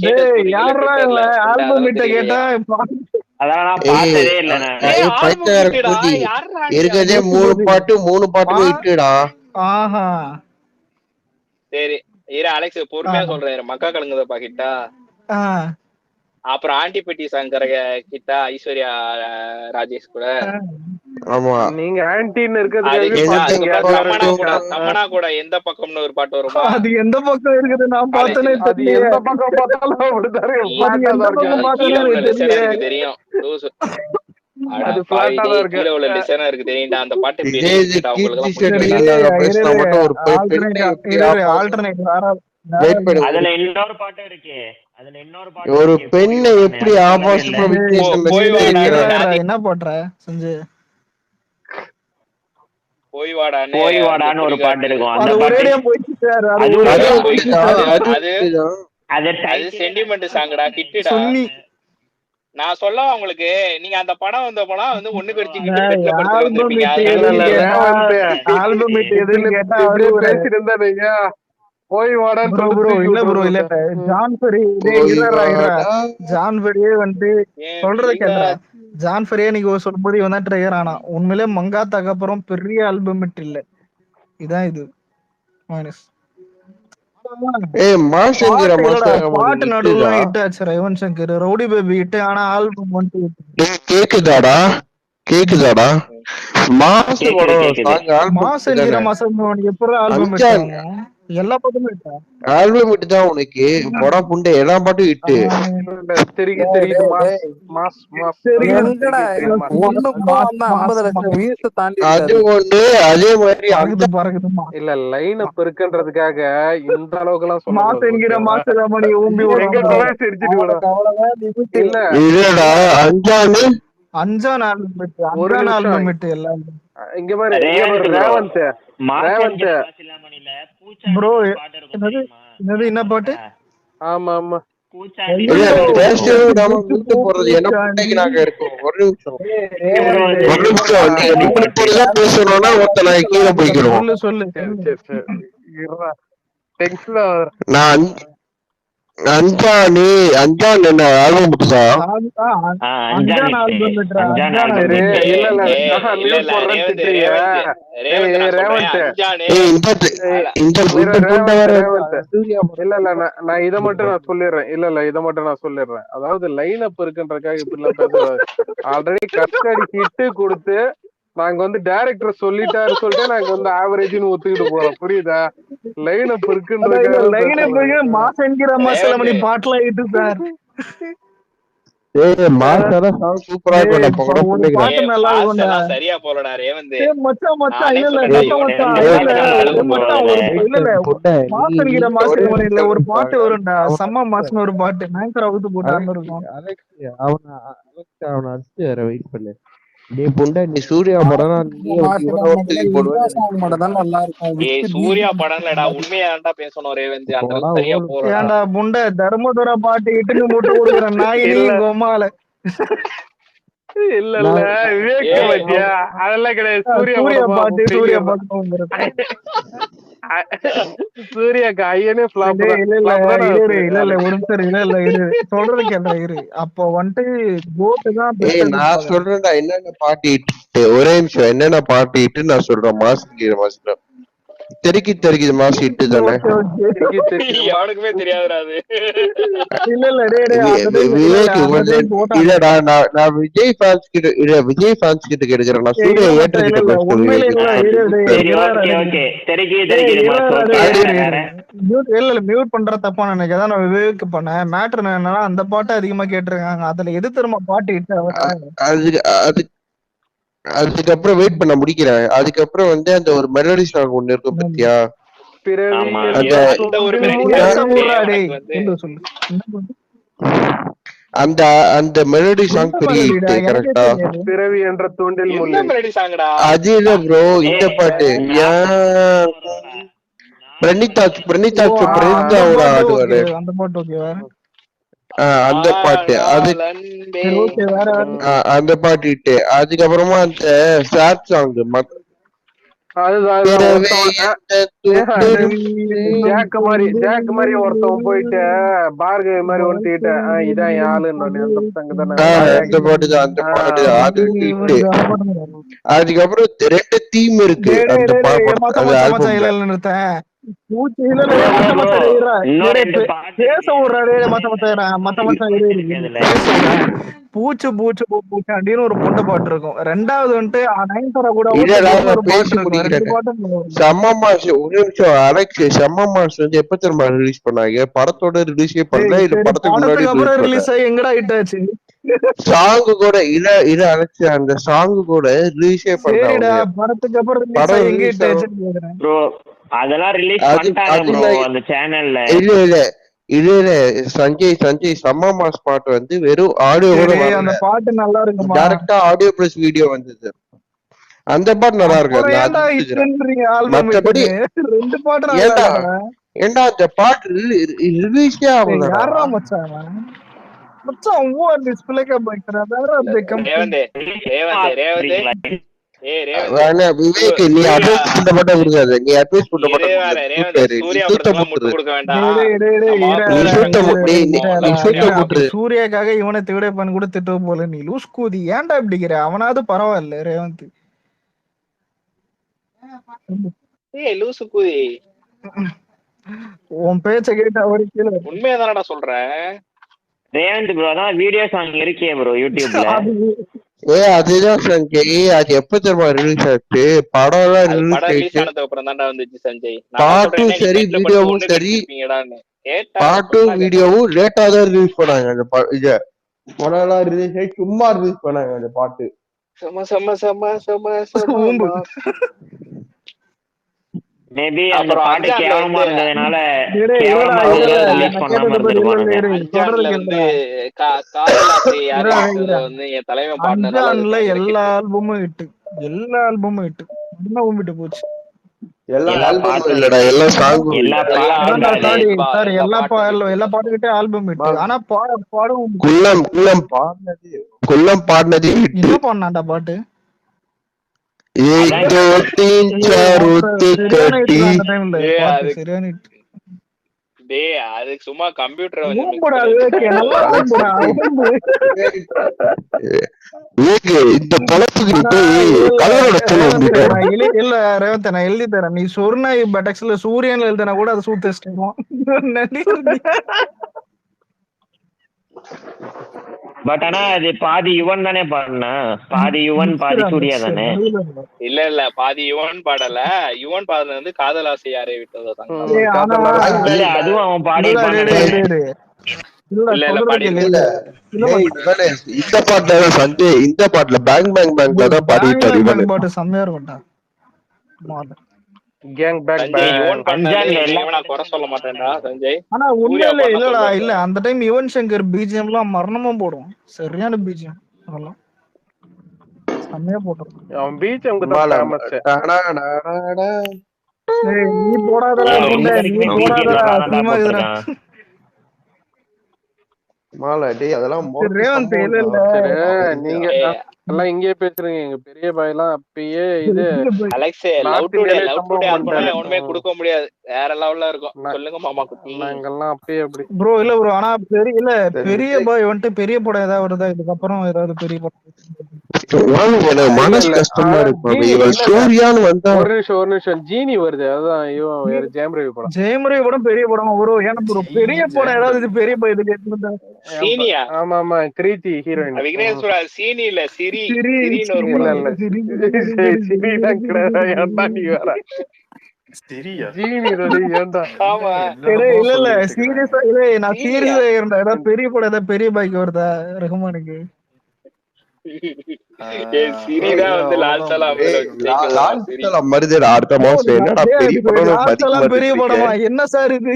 இருக்கதே 3 பாட்டு விட்டுடா.
சரி இரு அலெக்ஸ் பொறுமையா சொல்றேன். மக்கா கலங்குத பாக்கிட்டா. அப்புறம் ஆண்டிப்பட்டி சங்கர கிட்டா ஐஸ்வர்யா ராஜேஷ் கூட.
ஆமா
நீங்க ஆன்டின்னு இருக்கிறது.
தமனா கூட எந்த பக்கம்னு ஒரு பாட்டு வருமா?
அது எந்த பக்கம் இருக்குது நான் பார்த்தனே தெரியல.
எந்த பக்கம் பார்த்தாலும் அப்படிதான்
தெரியும்.
தெரியும்டா
அந்த பாட்டு.
அதுல இன்னொரு பாட்டு இருக்கு.
ஒரு பெண்ணை எப்படி ஆபாசமா
என்ன பண்ற செஞ்சு
போய் வாடான்னு
ஒரு பாட்டு இருக்கும். அந்த
அது சென்டிமெண்ட் சாங்டா கிட்டுடா. நான் சொல்ல உங்களுக்கு நீங்க அந்த படம் வந்த படம் வந்து ஒண்ணு கடிச்சுக்கிட்டு
போய் வாடான்னு
சொல்லும்போது இவன் தான் ட்ரைகர் ஆனா உண்மையிலே மங்காத்தாக்கு அப்புறம் பெரிய ஆல்பம் இல்ல. இதான் இது பாட்டு நடுவுல ஹிட் ஆச்சு. Yuvan Shankar rowdy baby hit ஆனா ஆல்பம் வந்து
கேக்குதாடா மாசம்
எப்பறம் ஆல்பம் எல்லா பாட்டுமே ஹிட்டா?
ஆல்பம் ஹிட் தான் உனக்கு. போடா புண்டை எல்லா பாட்டும் ஹிட். அது ஒண்ணு அதே மாதிரி
இல்ல லைன் அப் இருக்குன்றதுக்காக இந்த அளவுக்கு எல்லாம்
இல்லடா
அஞ்சான் ஆல்பம் எல்லாம்
இங்க மாதிரி ரேவந்த்
ப்ரோ என்ன பாட்டு?
ஆமா ஆமா
போறது என்ன இருக்கும். ஒரு நிமிஷம் பேசணும்னா ஒருத்தனை கீழே போய்க்கிறோம். நான் அஞ்சான் என்ன ஆல்பம் மட்டுதா?
நான் இதை மட்டும் நான் சொல்லிடுறேன். அதாவது லைன் அப் இருக்குன்றதுக்காக இப்படி எல்லாம் பேசுறாரு. ஆல்ரெடி கஸ்டடி ஹிட் கொடுத்து நாங்க வந்து டைரக்டர் சொல்லிட்டாரு சொல்லிட்டு நாங்க வந்து ஆவரேஜ்னு ஒத்துக்கிட்டு போறோம். புரியுதா? லைன் அப் இருக்குன்றதுக்காக
மாசங்கிற மாசலமணி பாட்டுல இட்டு சார்.
சூப்பரா
சரியா போலடா ரேவந்த்.
மாசங்கிற மாசலமணில ஒரு பாட்டு வரும்டா. சம்ம மாசம் ஒரு பாட்டு மேங்கர் அவுத்து போட்டான்னு இருக்கும்.
அவனை அடிச்சு வேற வெயிட் பண்ணு. நீ சூர்யா படம்
சூர்யா படம்லடா உண்மையாண்டா பேசணும் ரேவந்த். அந்த சரியா போறடா
புண்டை தர்மதுர பாட்டு இட்டுன்னு மூட்டு கொடுக்குற நாய் கோமால
இல்ல இல்ல விவேக் பத்தியா அதெல்லாம் கிடையாது.
சூர்யா பாட்டு
சூர்யாக்கு ஐயனே ஃபிளாப்
இல்ல ஒரு நிமிஷம் இல்ல சொல்றது கேட்டா இரு. அப்போ வந்துட்டு கோட்டு தான்
நான் சொல்றேன்டா என்னென்ன பாட்டிட்டு ஒரே நிமிஷம் என்னென்ன பாட்டிட்டு நான் சொல்றேன். மாசம் தெரிக்குது மாசு இட்டு தானே.
யாருக்குமே தெரியாதுடா அது.
இல்லடா நான் விஜய் ஃபேன்ஸ் கிட்ட கேட்கிறேன். நான் சூர்யா ஏற்றுக்கிட்ட
மியூட் பண்ற தப்பா நினைக்கிறதா நான் விவேக் பண்ணேன். மேட்டர் என்னன்னா அந்த பாட்டை அதிகமா கேட்டிருக்காங்க. அதுல எது திரும்ப பாட்டு இட்டு
அதுக்கப்புறம் வெயிட் பண்ண முடிக்கிறேன். அதுக்கப்புறம் வந்து அந்த ஒரு மெலடி சாங் ஒண்ணு இருக்கும் பத்தியா, அந்த அந்த மெலடி சாங் பெரிய ஹிட் கரெக்டா.
பிறவி என்ற தூண்டில்
அது இல்ல ப்ரோ, இந்த பாட்டு பிரணிதா ஆடுவாரு
அந்த பாட்டு ஓகேவா?
அந்த பாட்டு அந்த பாட்டு இட்டு. அதுக்கப்புறமா அந்த சாட் சாங்
ஜாக் மாதிரி ஒருத்தவன் போயிட்டு பார்கவி மாதிரி ஒட்டிட்டு இதான் யாழுன்னு
அந்த பாட்டு தான் அந்த பாட்டு அது இட்டு. அதுக்கப்புறம் 2 தீம் இருக்கு அந்த பாட்டு.
பூச்சு பூச்சு பூச்சு அப்படின்னு ஒரு பொண்ணு பாட்டு இருக்கும். ரெண்டாவது வந்துட்டு
செம்ம மாஸ். ஒரு நிமிஷம் அலெக்ஸ், செம்ம மாஸ் வந்து எப்ப திரும்ப ரிலீஸ் பண்ணாங்க? படத்தோட ரிலீஸே பண்ணல, இல்ல படத்துக்கு முன்னாடி
ரிலீஸ் ஆகி எங்கடா ஹிட் ஆச்சு?
சாங் கூட இல்ல அலெக்ஸ், அந்த சாங் கூட ரிலீஸே பண்ணல.
படத்துக்கு அப்புறம் ரிலீஸ் ஆகி எங்க ஹிட் ஆச்சு
ப்ரோ? அதெல்லாம் ரிலீஸ் பண்ணிட்டாங்க ப்ரோ அந்த சேனல்ல.
இல்ல சஞ்சய் செம்ம மாஸ் பாட்டு வந்து வெறும் ஆடியோ கூட வரல.
அந்த பாட்டு நல்லா இருக்கு,
டைரக்டா ஆடியோ பிளஸ் வீடியோ வந்தது. அந்த பாட்டு நல்லா இருக்கு. மத்தபடி
ரெண்டு பாட்டு
ஏண்டா அந்த பாட்டு ரிலீஸே ஆகல.
யாரா மச்சான்
விவேக், நீ அட்வைஸ் பண்ண மாட்டே கொடுக்காது. நீ அட்வைஸ் பண்ண மாட்டே
சூர்யாக்காக இவனை திவிட பண்ண கூட திட்ட போல. நீ லூஸ் கூதி ஏன்டா இப்படிக்கிற? அவனாவது பரவாயில்ல ரேவந்த்.
லூசு கூதி
உன் பேச்ச கேட்டு அவரு கீழே
உண்மையதானடா சொல்றேன்.
ரேவந்த் ப்ரோ தான் வீடியோ சாங் இருக்கே ப்ரோ யூடியூப்ல.
அதுதான் சஞ்சய், அது எப்ப தெரியுமா ரிலீஸ் ஆச்சு? படம் எல்லாம் ரிலீஸ்
ஆனதுக்கு அப்புறம் தான்டா வந்துச்சு சஞ்சய்.
பாட்டும் சரி வீடியோவும் சரி, பாட்டும் வீடியோவும் லேட்டா தான் ரிலீஸ் பண்ணாங்க. அந்த இத படம் எல்லாம் ரிலீஸ் ஆகி சும்மா ரிலீஸ் பண்ணாங்க அந்த பாட்டு.
மேபி அந்த பாட்டு கேவலமா இருந்ததனால ரிலீஸ் பண்ணாம
இருந்திருப்பாங்க. எல்லா ஆல்பமும் ஹிட், எல்லா ஆல்பமும் ஹிட். என்ன போச்சு?
எல்லா ஆல்பமும் இல்லடா, எல்லா சாங்கும்.
எல்லா பாட்டுக்கிட்டே ஆல்பம் ஹிட். ஆனா பாடும்
குள்ளம் பாடினது
என்ன பண்ணாண்டா பாட்டு?
அது சும்மா கம்ப்யூட்டர்
இல்ல ரேவந்த், நான் எழுதி தரேன். நீ சொர்ணாய் பட்டக்ஸ்ல சூரியன் எழுதினா கூட அதை சூத்திருவோம்.
பட் ஆனா அது பாதி யுவன் தானே பாடுனா, பாதி யுவன் பாதி சூர்யா தானே.
இல்ல பாதி யுவன் பாடல. யுவன் பாடல வந்து காதல் ஆசை யாரை விட்டதோ தான்.
அதுவும் அவன் பாடி
இந்த பாட்டுல சஞ்சய், இந்த பாட்டுல பேங் பேங் பேங்ல தான் பாடிட்டாரு.
பாட்டு செம்மையா இருக்கும்டா. ஆனா உண்மையில இல்லடா, இல்ல அந்த டைம் யுவன் சங்கர் பிஜிஎம் எல்லாம் மரணமா போடும். சரியான பிஜிஎம் அதெல்லாம் செம்மையா போட்டோம்.
அவன் பிஜிஎம்
நீ போடாதடா, நீ போடாதடா.
மாலா டேய் அதெல்லாம் மோட்டு
ரேவந்த் இல்ல
சம்பவம்டா.
இல்ல
சரி நீங்க எல்லாம் இங்கே பேசுறீங்க. எங்க பெரிய பாய் எல்லாம் அப்பயே இது
அலெக்ஸ் லவ்
நார்த்
டுடே
இந்தியாலே
லவ் டுடே
சம்பவம்
ஆன் பண்ணா
பண்ணிட்டாரு.
ஒண்ணுமே கொடுக்க முடியாது. வேற லெவல்ல இருக்கும். சொல்லுங்க மாமா குட்டி.
நாங்கெல்லாம் அப்பயே அப்படி
ப்ரோ இல்ல ப்ரோ ஆனா பெரிய இல்ல
சரி
பெரிய
விஜய்
பாய் வந்துட்டு பெரிய படம் ஏதாவது வருதா இதுக்கப்புறம் ஏதாவது பெரிய படம்
எனக்கு
இல்ல
மனசு
இல்ல
கஷ்டமா இருக்கு
ஜீனி
இவன்
இல்ல இல்ல
சூர்யான்னு வந்தா
ஒரு நிமிஷம் ஜீனி வருது. அதுதான் இவன் வேற ஜெயம் ரவி படம்.
ஜெயமுறை படம் பெரிய படம் ஒரு ஏன்னா ப்ரோ பெரிய படம் ஏதாவது இது பெரிய பாய் இது கேட்டு
சீனியா
ஆமா ஆமா கிரீத்தி ஹீரோயின்.
விக்னேஸ்வரா சீனி இல்ல சிரி
சிரி
சிரின்னு ஒரு
இல்ல
படம்.
இல்ல சிறிதான் கிடையாது. ஏன்டா நீ வேற
சரியா
ஜீனி ரெடி ஏன்டா.
ஆமா
இல்ல இல்ல சீரியஸா இல்ல நான்
சீனியா
சீரியஸா இருந்தேன் ஏதாவது பெரிய படம் ஏதாவது பெரிய பாய்க்கு வருதா ரஹ்மானுக்கு
சிரிதான் வந்து லால் சலாம்
லால் சலாம் மருதேடா அடுத்த மாசம் என்னடா பெரிய படம் மதிக்க
லாஸ்ட் பெரிய
மாட்டேங்கிறீங்க.
படமா என்ன சார் இது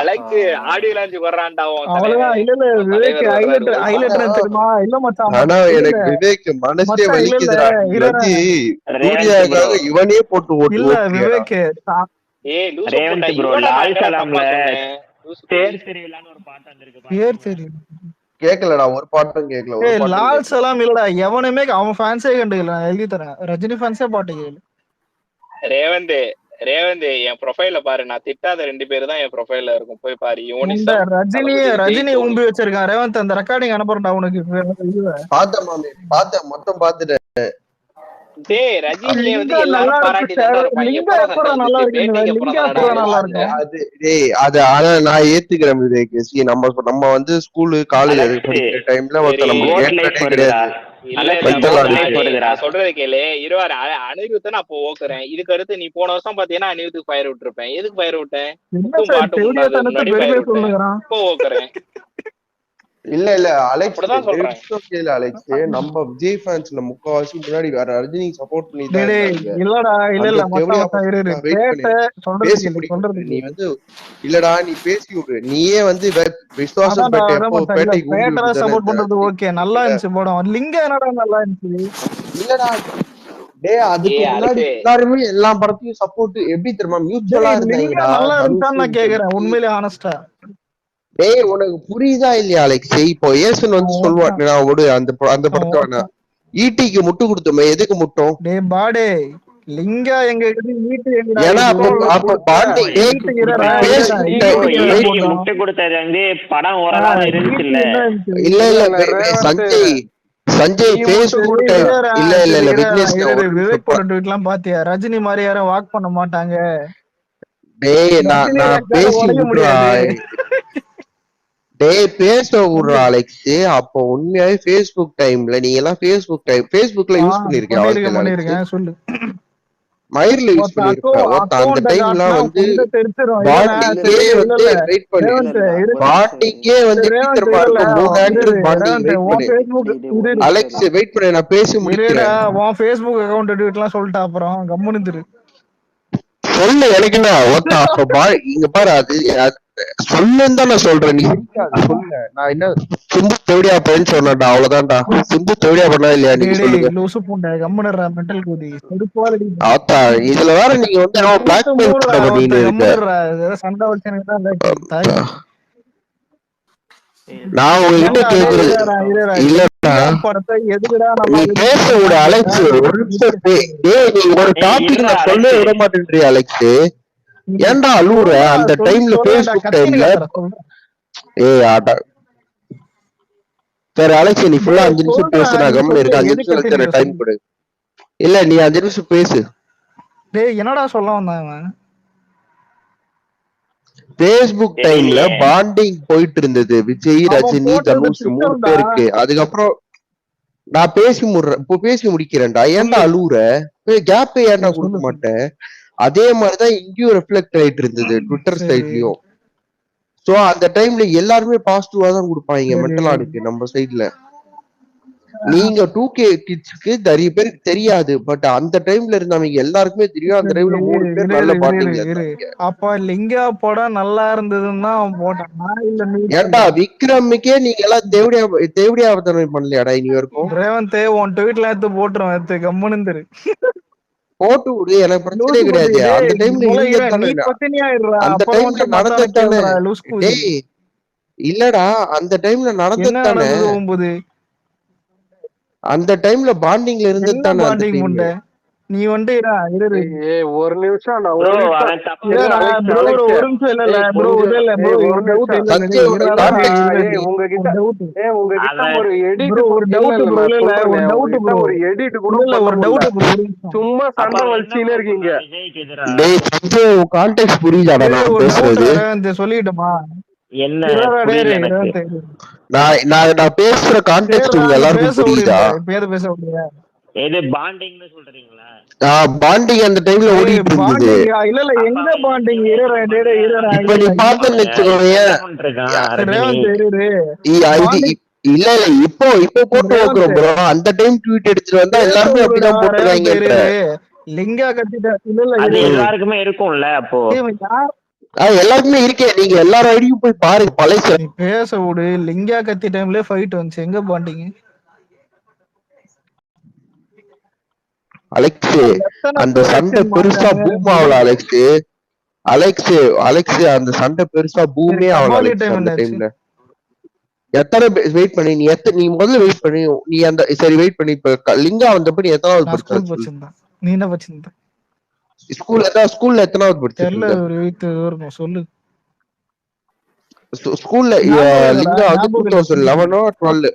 அலெக்ஸ் ஆடியோ லான்ச் வர்றான்டா
அவ்வளவுதான் இல்ல இல்ல விவேக் ஹைலைட் தெரியுமா இல்ல மச்சான்
ஆனா எனக்கு விவேக் மனசே
மச்சான் இல்ல இல்ல
வலிக்குதுடா. நீ வந்து சூர்யாக்காக இவனே போட்டு ஓட்டு
இல்ல
ஓட்டுறியடா.
விவேக்
ஏய் லூசு
ரேவந்த்
புண்டை,
ப்ரோ
இவனா
லால்
நான்
சலாம்ல
தப்பா சொன்னேன். லூசு புண்டை.
தேர் திருவிழான்னு ஒரு பாட்டு வந்திருக்கு
பேர் தெரியும்
கேக்கலடா ஒரு பாட்டும் கேக்கல ஒரு
ஏய்
பாட்டும்
லால்
கேக்கல.
சலாம் இல்லடா எவனுமே அவன் ஃபேன்ஸே கண்டுக்கல நான் எழுதி தரேன் ரஜினி ஃபேன்ஸே பாட்டு கேளு
ரேவந்த் என் ப்ரொஃபைல பாரு. நான் திட்டாத 2 பேரு தான் என் ப்ரொஃபைல்ல இருக்கும். போய் பாரு.
இந்த
யூனிசம்
ரஜினி
தளபதி
ரஜினி
விஜய்
உம்பி வச்சிருக்கான் ரேவந்த் அந்த ரெக்கார்டிங் அனுப்புறேன்டா உனக்கு இதுவ
பார்த்தேன் மாமி பார்த்தேன் மொத்தம் பார்த்துட்டேன்.
டேய் ரஜினிலே வந்து
லிங்கா நல்லா
எல்லாரும் பாராட்டி
இருக்கு
தான் இருப்பாங்க.
லிங்கா
எப்படா
எப்படா
சண்டை
நல்லா
வந்துச்சு?
இருக்குங்க
பேட்டிக்கு
லிங்கா
எப்படா
எப்படா நல்லா
நடந்தது?
இருக்கும்
அது டேய் அது ஆனா நான் ஏத்துக்கிறேன் விவேக். See, நம்ம வந்து ஸ்கூலு காலேஜ் படிக்கிற டைம்ல ஒருத்தர் நம்ம
கோட்
கேட்டதே
லைஃப் வருதுடா.
கிடையாது.
இல்ல
மென்டல்
கோட்
ஆடிச்சு.
லைஃப் வருதுடா.
நான் சொல்றது கேளு. இருவாரு அனிருத்த நான் அப்போ ஓக்குறேன். இதுக்கு அடுத்து நீ போன வருஷம் பாத்தீங்கன்னா அனிருத்துக்கு ஃபயர் விட்டுருப்பேன். எதுக்கு ஃபயர் விட்டேன்?
என்ன
முத்தும்
சார்
பாட்டும்
தேவடியா
முன்னாடி
தனத்தை
ஃபயர்
பெருமை
விட்டேன்.
சொல்லுகிறான்
இப்போ ஓக்குறேன்.
இல்ல அலெக்ஸ்
அப்படிதான் சொல்றேன்.
கேளு அலெக்ஸ். நம்ம விஜய் ஃபேன்ஸ்ல முக்காவாசி முன்னாடி வேற ரஜினி சப்போர்ட் பண்ணி தான்
டேய்
இருந்தாங்க.
இல்லடா இல்ல
அந்த
இல்ல மச்சான்
தேவடியா
மச்சான் இரு
படத்துக்கு நான் வெயிட்
பேச
பண்ணி
சொல்றது
பேசி
கேளு
முடிக்க
சொல்றது
விடு. நீ
கேளு
வந்து இல்லடா நீ பேசி விடு. நீயே வந்து விஸ்வாசம்
அதான்
பேட்டை
அதான்
எப்போ
மச்சான் இல்ல
பேட்டைக்கு ஊம்பி
பேட்டரா
விட்டு
சப்போர்ட் பண்றது
தானே
ஓகே நல்லா இருந்துச்சு படம் லிங்கா என்னடா நல்லா இருந்துச்சு
இல்லடா டேய் அதுக்கு முன்னாடி
அடுத்து
எல்லாருமே எல்லா படத்தையும் சப்போர்ட் எப்படி தெரியுமா மியூச்சுவலா
டேய் லிங்கா
இருந்தாங்கடா.
நல்லா இருந்துச்சான்னு
தனுஷ்
நான் கேக்குறேன் உண்மையிலே ஆனஸ்டா
டேய் உனக்கு புரியுதா இல்லையா அலெக்ஸ்? இப்போ ஏசன் வந்து சொல்லுவான் நான் விடு அந்த படத்தை வேணா ஈட்டிக்கு முட்டு கொடுத்தோமே எதுக்கு முட்டும்?
டேய் பாடே லிங்கா எங்க வீட்டு எங்கடா
ஏன்னா அப்ப பாண்டி
முட்டை கொடுத்தது வந்து படம் ஓரளவு இருந்துச்சு
இல்ல சஞ்சய் பேஸ்புக் இல்ல விக்னேஷ்
விவேக் போட ட்வீட் எல்லாம் பாத்தியா ரஜினி மாதிரி யாரும் வாக் பண்ண மாட்டாங்க.
டேய் நான் பேசி விடுறேன். டேய் பேச விடுற அலெக்ஸ். அப்போ உண்மையாவே Facebook டைம்ல நீங்க எல்லாம் Facebookல யூஸ் பண்ணிருக்கீங்க
சொல்லு
மயிர்ல யூஸ் பண்ணிருக்கேன். அந்த டைம்லாம் வந்து பாண்டிங்கே வந்து வெயிட் பண்ணி பாண்டிங்கே வந்து பீத்தர்மா இருக்கும் 3 ஆக்டர் பாண்டிங் வெயிட் பண்ணி அலெக்ஸ் வெயிட் பண்ணி நான் பேசி முடிக்கிறேன்.
உன் Facebook அக்கவுண்ட் ட்வீட்லாம் சொல்லிட்டா அப்புறம் கம்முனு இரு
சொல்லு எனக்கு என்ன ஓட்டா அப்ப இங்க பாரு அது சொல்லுன்னு தான் நான் சொல்றேன். நீ சொல்ல நான் என்ன சிம்பு தேவடியா பையன் சொன்னடா அவ்வளவுதான்டா. சிம்பு தேவடியா பண்ணா இல்லையா நீங்க சொல்லுங்க.
லூசு புண்டை கம்முனறா மெண்டல் கூதி
ஆத்தா இதுல வேற நீங்க வந்து பிளாக் மெயில் பண்ணிட்டு இருக்க.
சண்டை வச்சனே
நான் உங்ககிட்ட கேக்குறது இல்லடா நீ பேச விட அலெக்ஸ் ஒரு நிமிஷம் டேய் நீ ஒரு டாபிக் நான் சொல்ல விட மாட்டேன்றீ அலெக்ஸ். ஏன்டா அழுவுற அந்த டைம்ல Facebook டைம்ல ஏய் ஆடா சரி அலெக்ஸ் நீ ஃபுல்லா 5 நிமிஷம் பேசு நான் கம்முனு இருக்கேன். 5 நிமிஷம் வச்சு டைம் கொடு. இல்ல நீ 5 நிமிஷம் பேசு.
டேய் என்னடா சொல்ல வந்தாங்க
Facebook டைம்ல பாண்டிங் போயிட்டு இருந்தது விஜய் ரஜினி தனுஷ் 3 பேருக்கு. அதுக்கப்புறம் நான் பேசி முடிக்கிறேன்டா. ஏன்டா அழுவுற? கேப் ஏன்டா கொடுக்க மாட்டேன்? அதே மாதிரிதான் இங்கேயும் ரிஃப்ளெக்ட் ஆயிட்டு இருந்தது ட்விட்டர் சைட்லயும். சோ அந்த டைம்ல எல்லாருமே பாசிட்டிவா தான் கொடுப்பாங்க மென்டல் ஆடுக்கு நம்ம சைட்ல. நீங்க 2K கிட்ஸ்க்கு நிறைய பேருக்கு தெரியாது. பட் அந்த டைம்ல இருந்தவங்க எல்லாருக்குமே தெரியும். அந்த டைம்ல 3 பேர் நல்ல பாட்டிங்க.
அப்ப லிங்கா படம் நல்லா இருந்ததுன்னு தான் அவன் போட்டான். இல்ல
ஏன்டா விக்ரமுக்கே நீங்க எல்லாம் தேவடியா அவதாரம் பண்ணலையாடா இனி வரைக்கும்?
ரேவந்த் உன் ட்வீட்ல எடுத்து போட்டுரும் எடுத்து கம்முனு
போட்டு விடு, எனக்கு பிரச்சனை கிடையாது. அந்த டைம்ல இருந்தது தானே, அந்த டைம்ல நடந்தது தானே. டேய் இல்லடா, அந்த டைம்ல நடந்தது தானே, அந்த டைம்ல பாண்டிங்ல இருந்தது தானே. அந்த டைம்ல
நீ வந்து
ஒரு நிமிஷம் சும்மா சண்டை வலிச்சுனே இருக்கீங்க.
கான்டெக்ஸ்ட் புரியுதாடா நான் பேசுறது?
சொல்லிட்டுமா
என்ன
நான் பேசுற கான்டெக்ஸ்ட் உங்க எல்லாருக்கும் புரியுதா?
பேச முடியாது.
எது பாண்டிங்னு சொல்றீங்களா?
பாண்டிங் அந்த டைம்ல ஓடிட்டு இருந்தது.
இல்ல எங்க பாண்டிங்?
இப்ப நீ பார்த்தன்னு வச்சுக்கோங்க. இல்ல இப்போ போட்டு வைக்கிறோம் ப்ரோ. அந்த டைம் ட்வீட் எடுத்துட்டு வந்தா எல்லாருமே அப்படிதான் போட்டுறாங்க.
லிங்கா கத்திட்டா.
அது எல்லாருக்குமே இருக்கும்ல. அப்போ
எல்லாருக்குமே இருக்கே. நீங்க எல்லாரும் ஐடியும் போய் பாருங்க. பழைய
பேச விடு. லிங்கா கத்தி டைம்ல ஃபைட் வந்துச்சு. எங்க பாண்டிங்?
அலெக்ஸ் அந்த சண்டை பெருசா பூம் ஆகல. அலெக்ஸ் அந்த சண்டை பெருசா பூமே ஆகல. அந்த டைம்ல எத்தனை வெயிட் பண்ணி நீ முதல்ல வெயிட் பண்ணி நீ அந்த சரி வெயிட் பண்ணி இப்ப லிங்கா வந்தப்ப நீ எத்தனாவது படிச்ச?
நீ என்ன படிச்சிருந்த?
ஸ்கூல்ல எத்தனாவது படிச்சிருந்த?
சொல்லு.
ஸ்கூல்ல லிங்கா வந்து 2011 12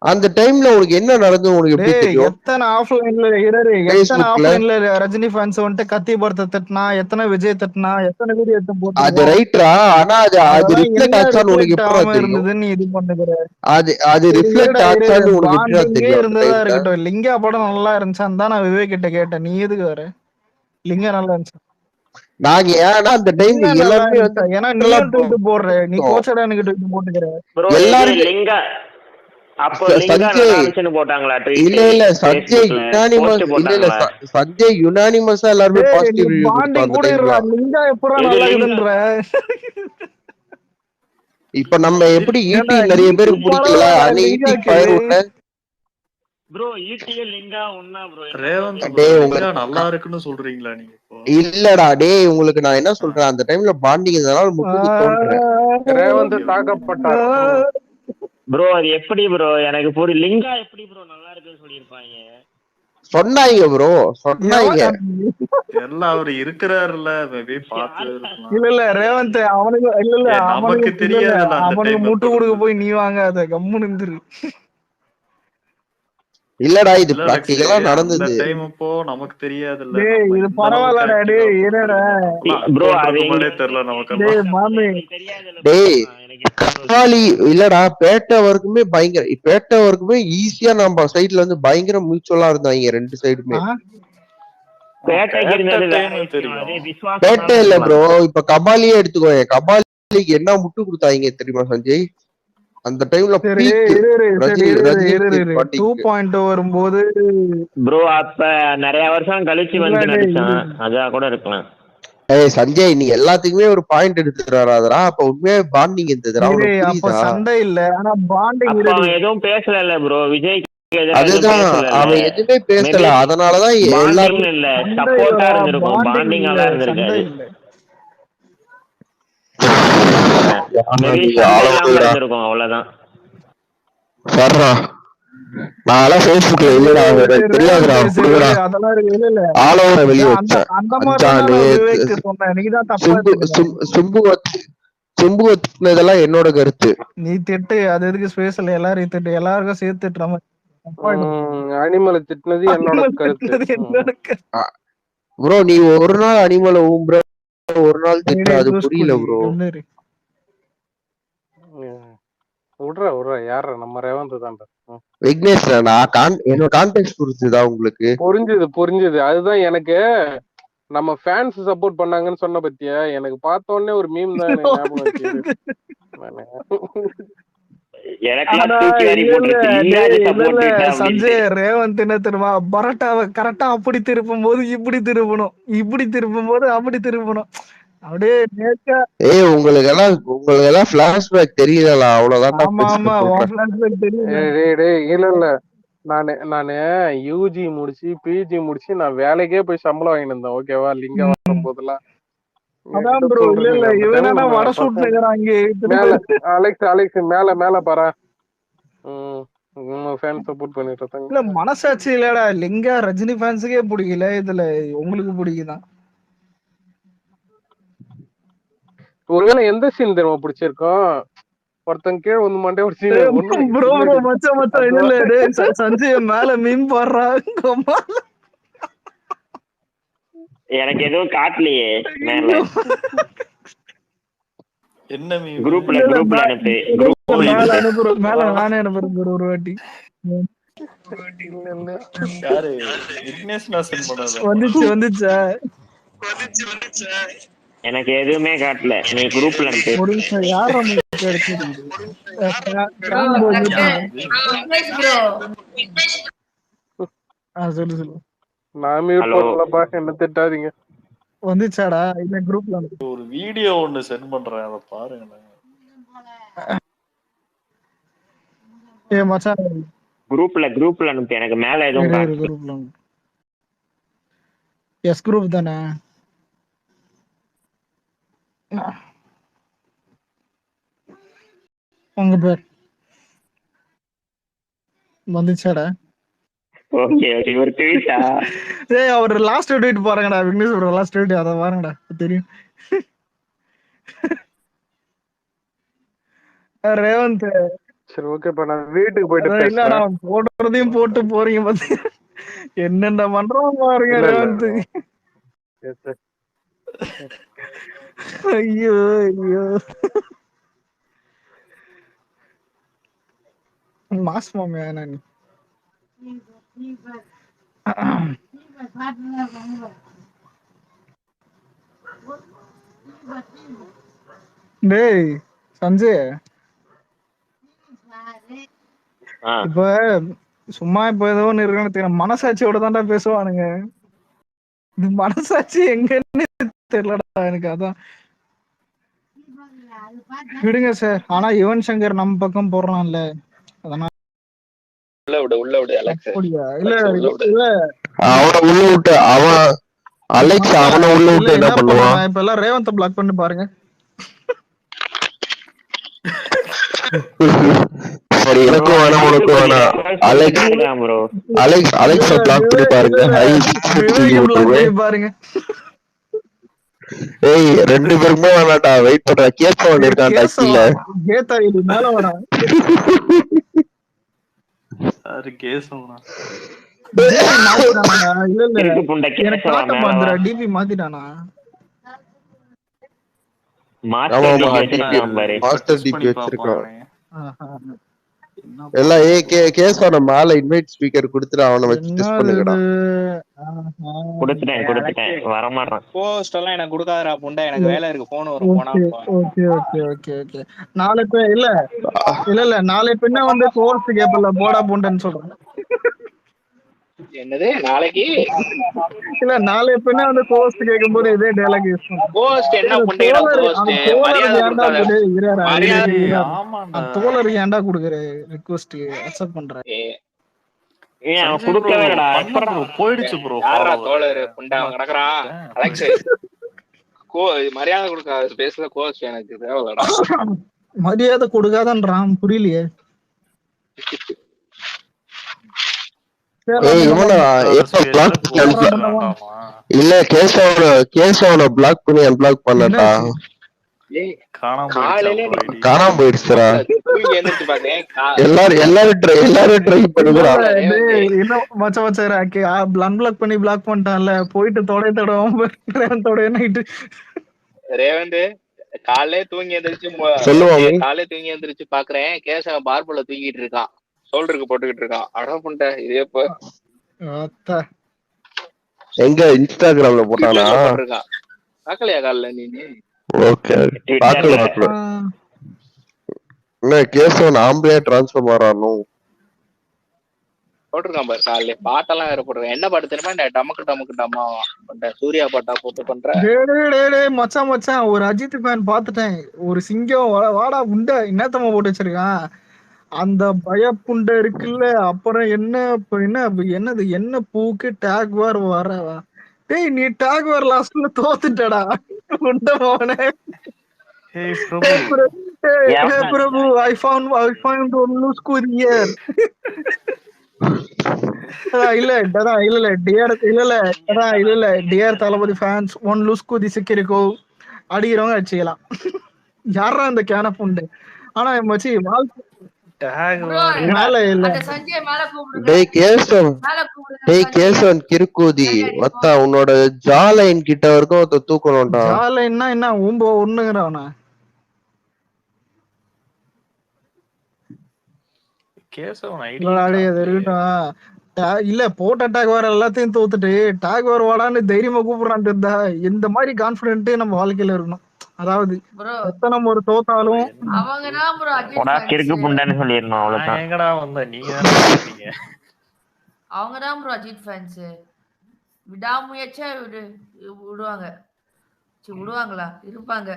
அந்த டைம்ல உனக்கு என்ன நடந்தது உனக்கு எப்படி தெரியும்?
எத்தனை ஆஃப்லைன்ல ரஜினி ஃபேன்ஸ் வந்துட்டு கத்தி படத்தை தட்டினா, எத்தனை விஜய் தட்டினா, எத்தனை வீடியோ எடுத்து போட்டு.
அது ரைட்ரா. ஆனா அது ரிஃப்ளெக்ட் ஆச்சான்னு உனக்கு எப்படி தெரியும்?
நீ இது பண்ணுகிற
அது ரிஃப்ளெக்ட் ஆச்சான்னு உனக்கு எப்படி தெரியும்?
இருந்ததா இருக்கட்டும். லிங்கா படம் நல்லா இருந்துச்சான்னு தான் நான் விவேக் கிட்ட கேட்டேன். நீ எதுக்கு வர? லிங்கா நல்லா இருந்துச்சு.
நாங்க ஏன்னா அந்த டைம்ல எல்லாருமே வந்து
ஏன்னா நீ தூக்கிட்டு போடுற, நீ கோச்சடா எனக்கு தூக்கிட்டு போட்டுக்கிற.
எல்லாரும் லிங்கா அப்போ போட்டாங்களா?
இல்ல சஞ்சய் யுனானிமஸா எல்லாரும் பாசிட்டிவ் ரிவ்யூ கொடுத்தாங்க.
லிங்கா எப்பறா நல்லா இருக்குன்ற.
இப்ப நம்ம எப்படி ஈடி நிறைய பேருக்கு பிடிக்கல. ஈடி ஃபயர் ஒண்ணு
ப்ரோ. ஈடிஎல் லிங்கா ஒண்ணா ப்ரோ?
ரேவந்த் லிங்கா நல்லா இருக்குன்னு சொல்றீங்களா நீங்க?
இல்லடா டேய், உங்களுக்கு நான் என்ன சொல்றேன், அந்த டைம்ல பாண்டிங் இதனால முட்டுக்கு தோன்றேன்.
ரேவந்த் தாக்கப்பட்டார்
ப்ரோ. அது எப்படி ப்ரோ? எனக்கு புரிய. லிங்கா எப்படி ப்ரோ நல்லா இருக்குன்னு சொல்லிருப்பாங்க?
சொன்னாங்க ப்ரோ, சொன்னாங்க.
எல்லாம் அவர் இருக்கிறாருல, மேபி பாத்து இருக்கலாம்.
இல்ல ரேவந்த் அவனுக்கு இல்ல
நமக்கு தெரியாது.
அவனுக்கு முட்டு கொடுக்க போய் நீ வாங்காத, கம்முன்னு இருந்துரு.
இல்லடா இது பிராக்டிகலா நடந்தது.
அந்த டைம் அப்போ நமக்கு தெரியாதுல்ல.
டேய் இது பரவாயில்லடா. டேய் என்னடா
ப்ரோ அது
தெரியல நமக்கு.
டேய் மாமே
டேய் கபாலி இல்லடா. பேட்டை வரைக்குமே பயங்கர, பேட்டை வரைக்குமே ஈஸியா நம்ம சைடுல இருந்து பயங்கர மியூச்சுவலா இருந்தாங்க ரெண்டு சைடுமே. பேட்டை இல்ல ப்ரோ, இப்ப கபாலியே எடுத்துக்கோ. கபாலிக்கு என்ன முட்டு கொடுத்தாங்க தெரியுமா சஞ்சய்? அந்த டைம்ல
2.0 வரும்போது
ப்ரோ அப்ப நிறைய வருஷம் கழிச்சு வந்து நடிச்சான். அதா கூட இருக்கலாம்.
சஞ்சய் நீ எல்லாத்துக்குமே ஒரு பாயிண்ட் எடுத்துறாதடா. அப்ப உண்மையா பாண்டிங் இருந்ததுடா.
அப்ப சண்டை இல்ல, ஆனா பாண்டிங்
எதுவும் பேசல ப்ரோ. விஜய்
அதுதான் அவன் எதுவுமே பேசல. அதனாலதான் எல்லாரும்
இல்ல சப்போர்ட்டா இருந்திருக்கும். பாண்டிங் நல்லா இருந்திருக்காது. அவ்வளவுதான். நான் ஃபேஸ்புக்ல இல்லடா, தெரியாதுடா. ஆளோட வெளிய வச்சேன். இதெல்லாம் என்னோட கருத்து.
நீ திட்டு, அது எதுக்கு ஸ்பேஸ்ல எல்லாரும் திட்டு, எல்லாருக்கும் சேர்த்து திட்டுற மாதிரி.
அனிமலை திட்டுனது என்னோட கருத்து.
ப்ரோ நீ ஒரு நாள் அனிமலை ப்ரோ, ஒரு நாள் திட்டு, அது புரியல ப்ரோ.
விடுற யார நம்ம ரேவந்த் தான்டா.
விக்னேஷ் என்னோட கான்டெக்ஸ்ட் புரிஞ்சுதா உங்களுக்கு?
புரிஞ்சுது. அதுதான் எனக்கு நம்ம ஃபேன்ஸ் சப்போர்ட் பண்ணாங்கன்னு சொன்ன பத்தியா, எனக்கு பார்த்த உடனே ஒரு மீம் தான் எனக்கு ஞாபகம் வந்துச்சு.
சஞ்சய் ரேவந்த் என்ன தெரியுமா, பரோட்டாவை கரெக்டா அப்படி திருப்பும் போது இப்படி திருப்பணும், இப்படி திருப்பும் போது அப்படி திருப்பணும். அப்படியே
உங்களுக்கு எல்லாம் பிளாஷ்பேக் தெரியல, அவ்வளவுதான்.
இல்ல நானு யூஜி முடிச்சு பிஜி முடிச்சு நான் வேலைக்கே போய் சம்பளம் வாங்கிட்டு இருந்தேன். ஓகேவா? லிங்க வரும் போதெல்லாம்
அதான் ப்ரோ. இல்ல இல்ல இவனா வட ஷூட்ல இருக்கிறாங்க.
மேல அலெக்ஸ் மேல பாரு. ஃபேன் சப்போர்ட் பண்ணிட்டு இருக்காங்க.
இல்ல மனசாட்சி இல்லடா. லிங்கா ரஜினி ஃபேன்ஸுக்கே பிடிக்கல, இதுல உங்களுக்கு பிடிக்குதான்?
ஒருவேளை எந்த சீன் தெரியுமா பிடிச்சிருக்கோம்? ஒருத்தன் கீழே வந்து மண்டே ஒரு சீன்
ப்ரோ மச்சான் இல்ல டேய் சஞ்சய் மேல மீன் போடுறா.
எனக்கு எதுவும் காட்டலையே மேல.
என்ன மீன்?
குரூப்ல அனுப்பு.
மேல நானே அனுப்புறேன் ஒரு வாட்டி.
யாரு விக்னேஷ் நான் சென்ட் பண்ணது?
வந்துச்சா?
எனக்கு எதுவுமே காட்டல. நீ குரூப்ல அனுப்பு.
ஒரு நிமிஷம். யார் நமக்கு எடுத்து சொல்லு.
நான் மியூட் பண்ணலப்பா, என்ன திட்டாதீங்க.
வந்துச்சாடா? இல்ல குரூப்ல
ஒரு வீடியோ ஒன்னு சென்ட் பண்றேன், அத பாருங்க.
ஏ மச்சான்
குரூப்ல அனுப்பு. எனக்கு மேல எதுவும் காட்டல.
குரூப்ல எஸ் குரூப் தானே? உங்க பேர் வந்துச்சாடா?
ஓகே ஒரு ட்வீட்டா?
ஏய் அவர் லாஸ்ட் ட்வீட் பாருங்கடா. விக்னேஷ் ப்ரோ லாஸ்ட் ட்வீட் அத பாருங்கடா, தெரியும். ரேவந்த்
சரி ஓகேப்பா, நான் வீட்டுக்கு போயிட்டு
இல்ல
பேசுறேன்.
நான் போடுறதையும் போட்டு போறீங்க பாத்தீங்க. என்னென்ன பண்றோம் பாருங்க ரேவந்த். ஐயோ ஐயோ. மாஸ் மாமியா நான் டேய் சஞ்சய், இப்ப சும்மா இப்ப ஏதோ ஒண்ணு இருக்குன்னு மனசாட்சியோட தான்டா பேசுவானுங்க. இது மனசாட்சி எங்கன்னு தெரியலடா எனக்கு. அதான் விடுங்க சார். ஆனா யுவன் சங்கர் நம்ம பக்கம் போடுறான்ல, அதனால
உள்ள விடு அலெக்ஸ்.
இல்ல இல்ல
அவனை உள்ள விட்டு அலெக்ஸ் அவனை உள்ள விட்டு என்ன பண்ணுவான்?
இப்ப எல்லாம் ரேவந்த் பிளாக் பண்ணி பாருங்க.
சரி எனக்கும் வேணாம் உனக்கும் வேணாம். அலெக்ஸ் பிளாக் பண்ணி
பாருங்க.
ஏய் ரெண்டு பேருமே வேணாட்டா, வெயிட் பண்ற. கேசவன் இருக்கான் டக்கில.
மேல வாடா.
சாரி கேசவனா?
இல்ல எனக்கு காட்ட மாட்டேங்கடா. டிபி மாத்திட்டானா?
மாஸ்டர் டிபி வச்சிருக்கான் எல்லாம். கேசவன மேல இன்வைட் ஸ்பீக்கர் கொடுத்துட்டு அவனை வச்சு டெஸ்ட் பண்ணுங்கடா.
கொடுத்துட்டேன் வர மாட்டான்.
போஸ்ட் எல்லாம் எனக்கு கொடுக்காதடா புண்டை, எனக்கு வேலை இருக்கு. போன் வரும் போனா.
ஓகே நாளை இல்ல நாளை பின்ன வந்து கோர்ஸ் கேப்பல போடா புண்டன்னு சொல்றேன்.
என்னது நாளைக்கு?
இல்ல நாளை பின்ன வந்து கோர்ஸ் கேக்கும்போது இதே டயலாக் யூஸ் பண்ணுங்க.
போஸ்ட் என்ன புண்டைடா போஸ்ட்? மரியாதை
தோழர் ஏன்டா குடுக்குற ரிக்வெஸ்ட் அக்செப்ட் பண்றேன்.
போயிடுச்சு ப்ரோ.
யாரா தோழர் புண்டை அவன் கிடக்குறான்? அலெக்ஸ் மரியாதை கொடுக்காத பேசுற கோஸ்ட் எனக்கு தேவையில்லடா.
மரியாதை கொடுக்காதன்றான், புரியலையே.
இல்ல கேசவன பிளாக் பண்ணி அன்பிளாக் பண்ணட்டா? காணாம போயிடுச்சுடா. எல்லாரும் ட்ரை பண்ணுங்கடா.
அன்பிளாக் பண்ணி பிளாக் பண்ணிட்டான்ல, போயிட்டு தொட நைட்டு
ரேவந்த் காலையில தூங்கி எந்திரிச்சு பாக்குறேன். கேசவன் பார்புல தூங்கிட்டு இருக்கான், ஷோல்டருக்கு போட்டுக்கிட்டு இருக்கான். அட புண்டை இதே
எங்க இன்ஸ்டாகிராம்ல போட்டானா?
பாக்கலையா காலைல நீ?
ஓகே பாக்கல. என்ன கேசவன் ஆம்பளையா டிரான்ஸ்ஃபார்ம் ஆறானோ?
போட்டிருக்கான் பாரு காலையில. பாட்டெல்லாம் வேற போட்டிருக்கான். என்ன பாட்டு தெரியுமா? இந்த டமக்கு டமக்கு டம்மா சூர்யா பாட்டா போட்டு பண்ற.
மச்சான் ஒரு அஜித் ஃபேன் பாத்துட்டேன். ஒரு சிங்கம் வாடா உண்டை என்னத்தமா போட்டு வச்சிருக்கான். அந்த பயப்புண்டை இருக்குல்ல, அப்புறம் என்னது என்ன பூக்கு டாக் வார் வரவா? டேய் நீ டாக் வார் லாஸ்ட்ல தோத்துட்டடா உண்ட போனே. பிரபு I found one loose screw here. இல்ல டியர் தளபதி ஃபேன்ஸ் ஒன் லூஸ் குதி சிக்கிருக்கோ அடிக்கிறவங்க அடிச்சுக்கலாம். யாரா அந்த கேன புண்டு? ஆனா மச்சி மேல இல்ல.
டேய் கேசவன் கிறுக்கூதி வத்தா உன்னோட ஜாலைன் கிட்ட வரைக்கும் தூக்கணும்டா.
ஜாலைன்னா என்ன ஊம்போ ஒண்ணுங்கிறவனா? இல்ல போட்ட டாக் வார் எல்லாத்தையும் தோத்துட்டு டாக் வார் வாடான்னு தைரியமா கூப்பிடுறான் இருந்தா இந்த மாதிரி கான்பிடென்ட் நம்ம வாழ்க்கையில இருக்கணும். அதாவது எத்தனை ஒரு தோத்தாலும்
கிறுக்கு புண்டன்னு சொல்லிடணும். அவ்வளவுதான்.
அவங்கதான் ப்ரோ அஜித் ஃபேன்ஸ். விடாமுயற்சியா விடுவாங்க. விடுவாங்களா? இருப்பாங்க.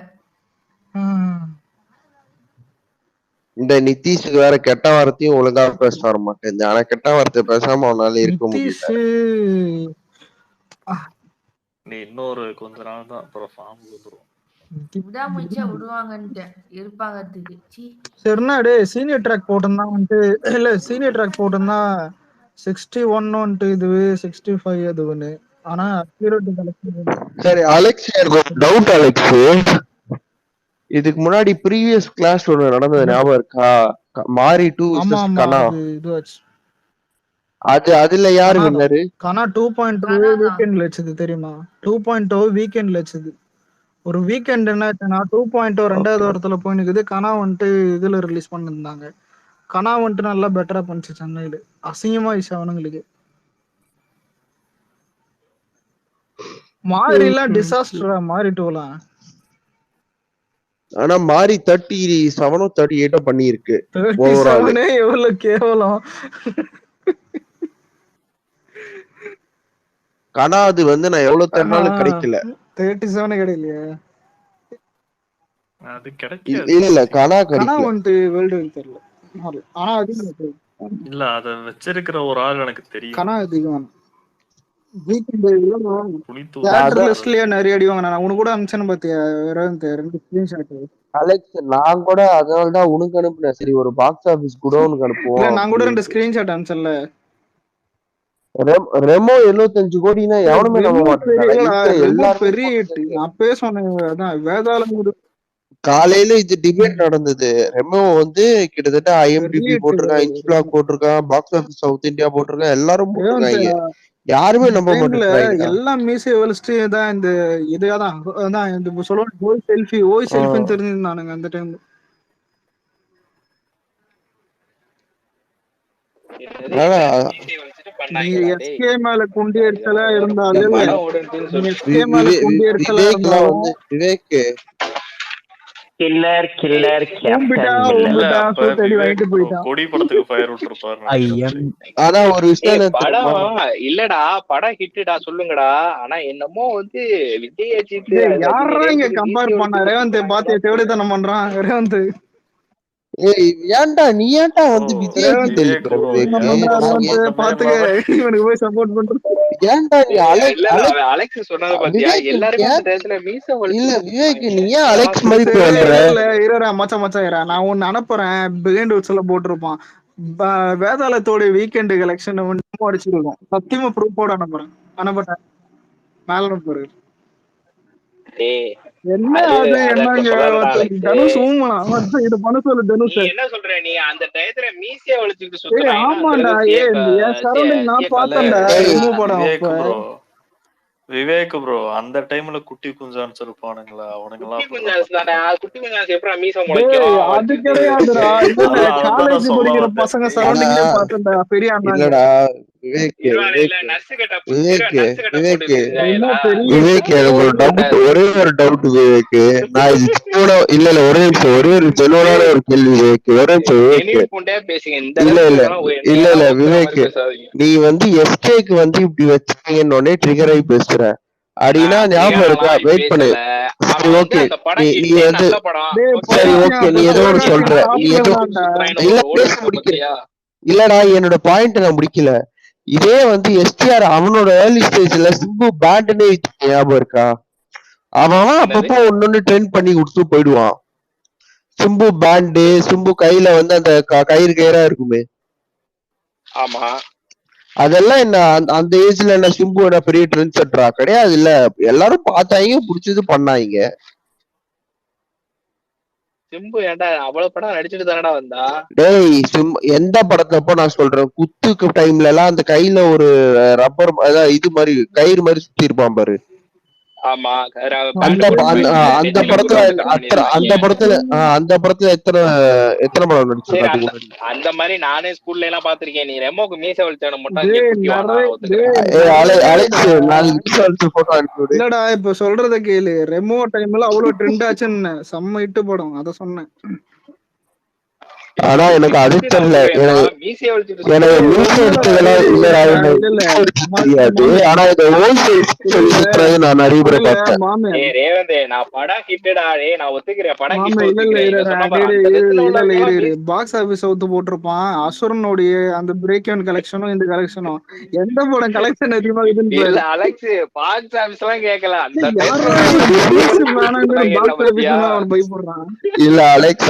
இந்த நிதிஷுக்கு வேற கெட்ட வார்த்தையும் ஒழுங்கா பேச வர மாட்டேன். ஆனா கெட்ட வார்த்தை பேசாம அவனால இருக்க முடியல.
நீ இன்னொரு கொஞ்ச நாள் தான் அப்புறம் ஃபார்முக்கு வந்துரும்.
விடாமுயற்சியா விடுவாங்கன்னு இருப்பாங்க.
சரிண்ணா டேய் சீனியர் ட்ராக் போட்டோம்னா வந்துட்டு இல்ல சீனியர் ட்ராக் போட்டோம்னா 61 வந்துட்டு இதுவே 65 அது ஒண்ணு. ஆனா
சரி அலெக்ஸ் டவுட் அலெக்ஸ், இதுக்கு முன்னாடி ப்ரீவியஸ் கிளாஸ் ஒன்று நடந்தது ஞாபகம் இருக்கா? மாரி 2 கனா அதுல யாரு வின்னரு?
கனா 2.2 வீக்கெண்ட்ல வச்சது தெரியுமா? 2.0 வீக்கெண்ட்ல வச்சது. ஒரு வீக்கெண்ட் என்ன ஆச்சுன்னா 2.0 ரெண்டாவது வாரத்துல போய் நிக்குது. கனா வந்துட்டு இதுல ரிலீஸ் பண்ணிருந்தாங்க. கனா வந்துட்டு நல்லா பெட்டரா பண்ணிச்சு சென்னையில. அசிங்கமா ஆயிடுச்சு அவனுங்களுக்கு. மாரிலாம் டிசாஸ்டரா மாரி 2லாம்.
ஆனா மாரி 37 38 பண்ணிருக்கு.
37 எவ்வளவு கேவலம்.
கனா அது வந்து நான் எவ்வளவு தேடினாலும் கிடைக்கல.
37 கிடைக்கலையா?
அது கிடைக்காது.
இல்ல கனா கிடைக்கல.
வந்து வேர்ல்ட் தெரியல. ஆனா அது
இல்ல அத வச்சிருக்கிற ஒரு ஆள் எனக்கு தெரியும்.
கனா அதிகம் நிறைய அடிவாங்க. நான் உனக்கு கூட அனுப்பிச்சேன்னு பாத்தியா? ரெண்டு ஸ்கிரீன்ஷாட்
அலெக்ஸ் நான் கூட அதனாலதான் உனக்கு அனுப்புனேன். சரி ஒரு பாக்ஸ் ஆபீஸ் கூட உனக்கு அனுப்புவோம்.
நான் கூட 2 ஸ்கிரீன்ஷாட் அனுப்பிச்சல.
ரெமோ 75 கோடினா எவனுமே நம்ப மாட்டான்.
பெரிய நான் பேசுவேன். அதான் வேதாளம்
காலையில இது டிபேட் நடந்தது. ரெமோ வந்து கிட்டத்தட்ட IMDb போட்டிருக்கான், இன்ச் பிளாக் போட்டிருக்கான், பாக்ஸ் ஆபீஸ் சவுத் இந்தியா போட்டிருக்கான், எல்லாரும் போட்டிருக்காங்க. யாருமே நம்ப மாட்டேங்கிறாங்க.
எல்லாம் மீசை வலிச்சுட்டு தான் இந்த இதுதான் அதான் இந்த சொல்லுவாங்க ஓய் செல்ஃபின்னு தெரிஞ்சிருந்தானுங்க அந்த டைம். எஸ்கே மேல குண்டி அடிச்சலா இருந்தாலும்
விவேக்
கில்லர்
கொடி படத்துக்கு ஃபயர் விட்டுருப்பாரு.
ஆனா ஒரு விஷயம்
படம் இல்லடா, படம் ஹிட்டுடா சொல்லுங்கடா. ஆனா என்னமோ வந்து விஜய் அஜித்
யாரா இங்க கம்பேர் பண்ண? ரேவந்த் பாத்தியா தேவடித்தனம் பண்றான் ரேவந்த்.
ஏன்டா நீ ஏன்டா வந்து விஜய்
பாத்துக்க இவனுக்கு போய் சப்போர்ட் பண்ற?
ஏன்டா நீ
அலெக்ஸ் சொன்னது பாத்தியா? எல்லாரும் அந்த டயத்துல மீச
இல்ல விவேக் நீ ஏன் அலெக்ஸ் மாதிரி பண்ற?
இல்ல மச்சான் நான் ஒன்னு அனுப்புறேன். பிகைண்ட் உட்ஸ்ல போட்டுருப்பான். வேதாளத்தோட வீக்கெண்ட் கலெக்ஷன் அடிச்சிருக்கோம். சத்தியமா ப்ரூஃபோட அனுப்புறேன். மேல அனுப்புற என்ன அது என்னங்க தனுஷ் இது பண்ண சொல்லு தனுஷ்.
என்ன சொல்ற நீ? அந்த டயத்துல மீசியா ஒளிச்சுக்கிட்டு சுத்துற.
ஆமாடா சரௌண்டிங் நான் பார்த்தேன்டா ரிமூவ் படம்.
விவேக் ப்ரோ அந்த டைம்ல குட்டி குஞ்சான்ஸ் இருப்பானுங்களா? அவனுங்களா
குட்டி குஞ்சான்ஸ் எப்பறா மீச முளைக்கும்?
அது கிடையாதுடா. காலேஜ் படிக்கிற பசங்க சரௌண்டிங்ல பார்த்தேன்டா பெரிய அண்ணா.
இல்லடா விவேக் ஒரு டவுட், ஒரே ஒரு டவுட் விவேக். நான் இது இல்ல ஒரே நிமிஷம் ஒரே ஒரு ஜெனுவனான ஒரு கேள்வி விவேக். ஒரே நிமிஷம் இல்ல விவேக், நீ வந்து எஸ்கேக்கு வந்து இப்படி வச்சீங்கன்னு ட்ரிகர் ஆகி பேசுற. அப்படின்னா ஞாபகம் இருக்கா? வெயிட் பண்ணு. சரி ஓகே, நீ வந்து சரி ஓகே, நீ ஏதோ ஒன்று சொல்ற, நீ ஏதோ இல்ல பேச முடிக்கல. இல்லடா, என்னோட பாயிண்ட் நான் முடிக்கல. இதே வந்து எஸ்டிஆர் அவனோட ஏர்லி ஸ்டேஜ்ல சிம்பு பேண்ட்னே ஞாபகம் இருக்கா? அவன் அப்பப்போ ஒன்னொன்னு ட்ரெண்ட் பண்ணி கொடுத்து போயிடுவான். சிம்பு பேண்டு, சிம்பு கையில வந்து அந்த கயிறு கயிறா இருக்குமே.
ஆமா,
அதெல்லாம் என்ன அந்த ஏஜ்ல என்ன சிம்பு என்ன பெரிய ட்ரெண்ட் செட்டரா? கிடையாது. இல்ல, எல்லாரும் பார்த்தாங்க, பிடிச்சது பண்ணாங்க.
சிம்பு ஏன்டா அவ்வளவு படம் நடிச்சுட்டு தானடா வந்தா?
டேய் எந்த படத்தப்போ நான் சொல்றேன், குத்துக்கு டைம்ல எல்லாம் அந்த கையில ஒரு ரப்பர் அதாவது இது மாதிரி கயிறு மாதிரி சுத்தி இருப்பான் பாரு.
ஆமா,
அந்த படத்துல எத்தனை படம் நடிச்சிருக்காங்க?
அந்த மாதிரி நானே ஸ்கூல்ல எல்லாம் பாத்திருக்கேன். நீ ரெமோக்கு மீச வலிச்சான மட்டும்
இல்லடா, இப்ப சொல்றத கேளு. ரெமோ டைம்ல அவ்வளவு ட்ரெண்ட் ஆச்சுன்னு செம்ம இட்டு படம், அத சொன்னேன்.
ஆனா எனக்கு அது தெரியல. எனக்கு மீச எடுத்ததெல்லாம் தெரியாது. ஆனா இந்த ஹோல்சேல் நான் நிறைய பேரை பார்த்தேன்.
பாக்ஸ் ஆபீஸ் அவுத்து போட்டிருப்பான். அசுரனுடைய அந்த பிரேக் இன் கலெக்ஷனும் இந்த கலெக்ஷனும் எந்த படம் கலெக்ஷன் அதிகமா பயப்படுறான்.
இல்ல அலெக்ஸ்,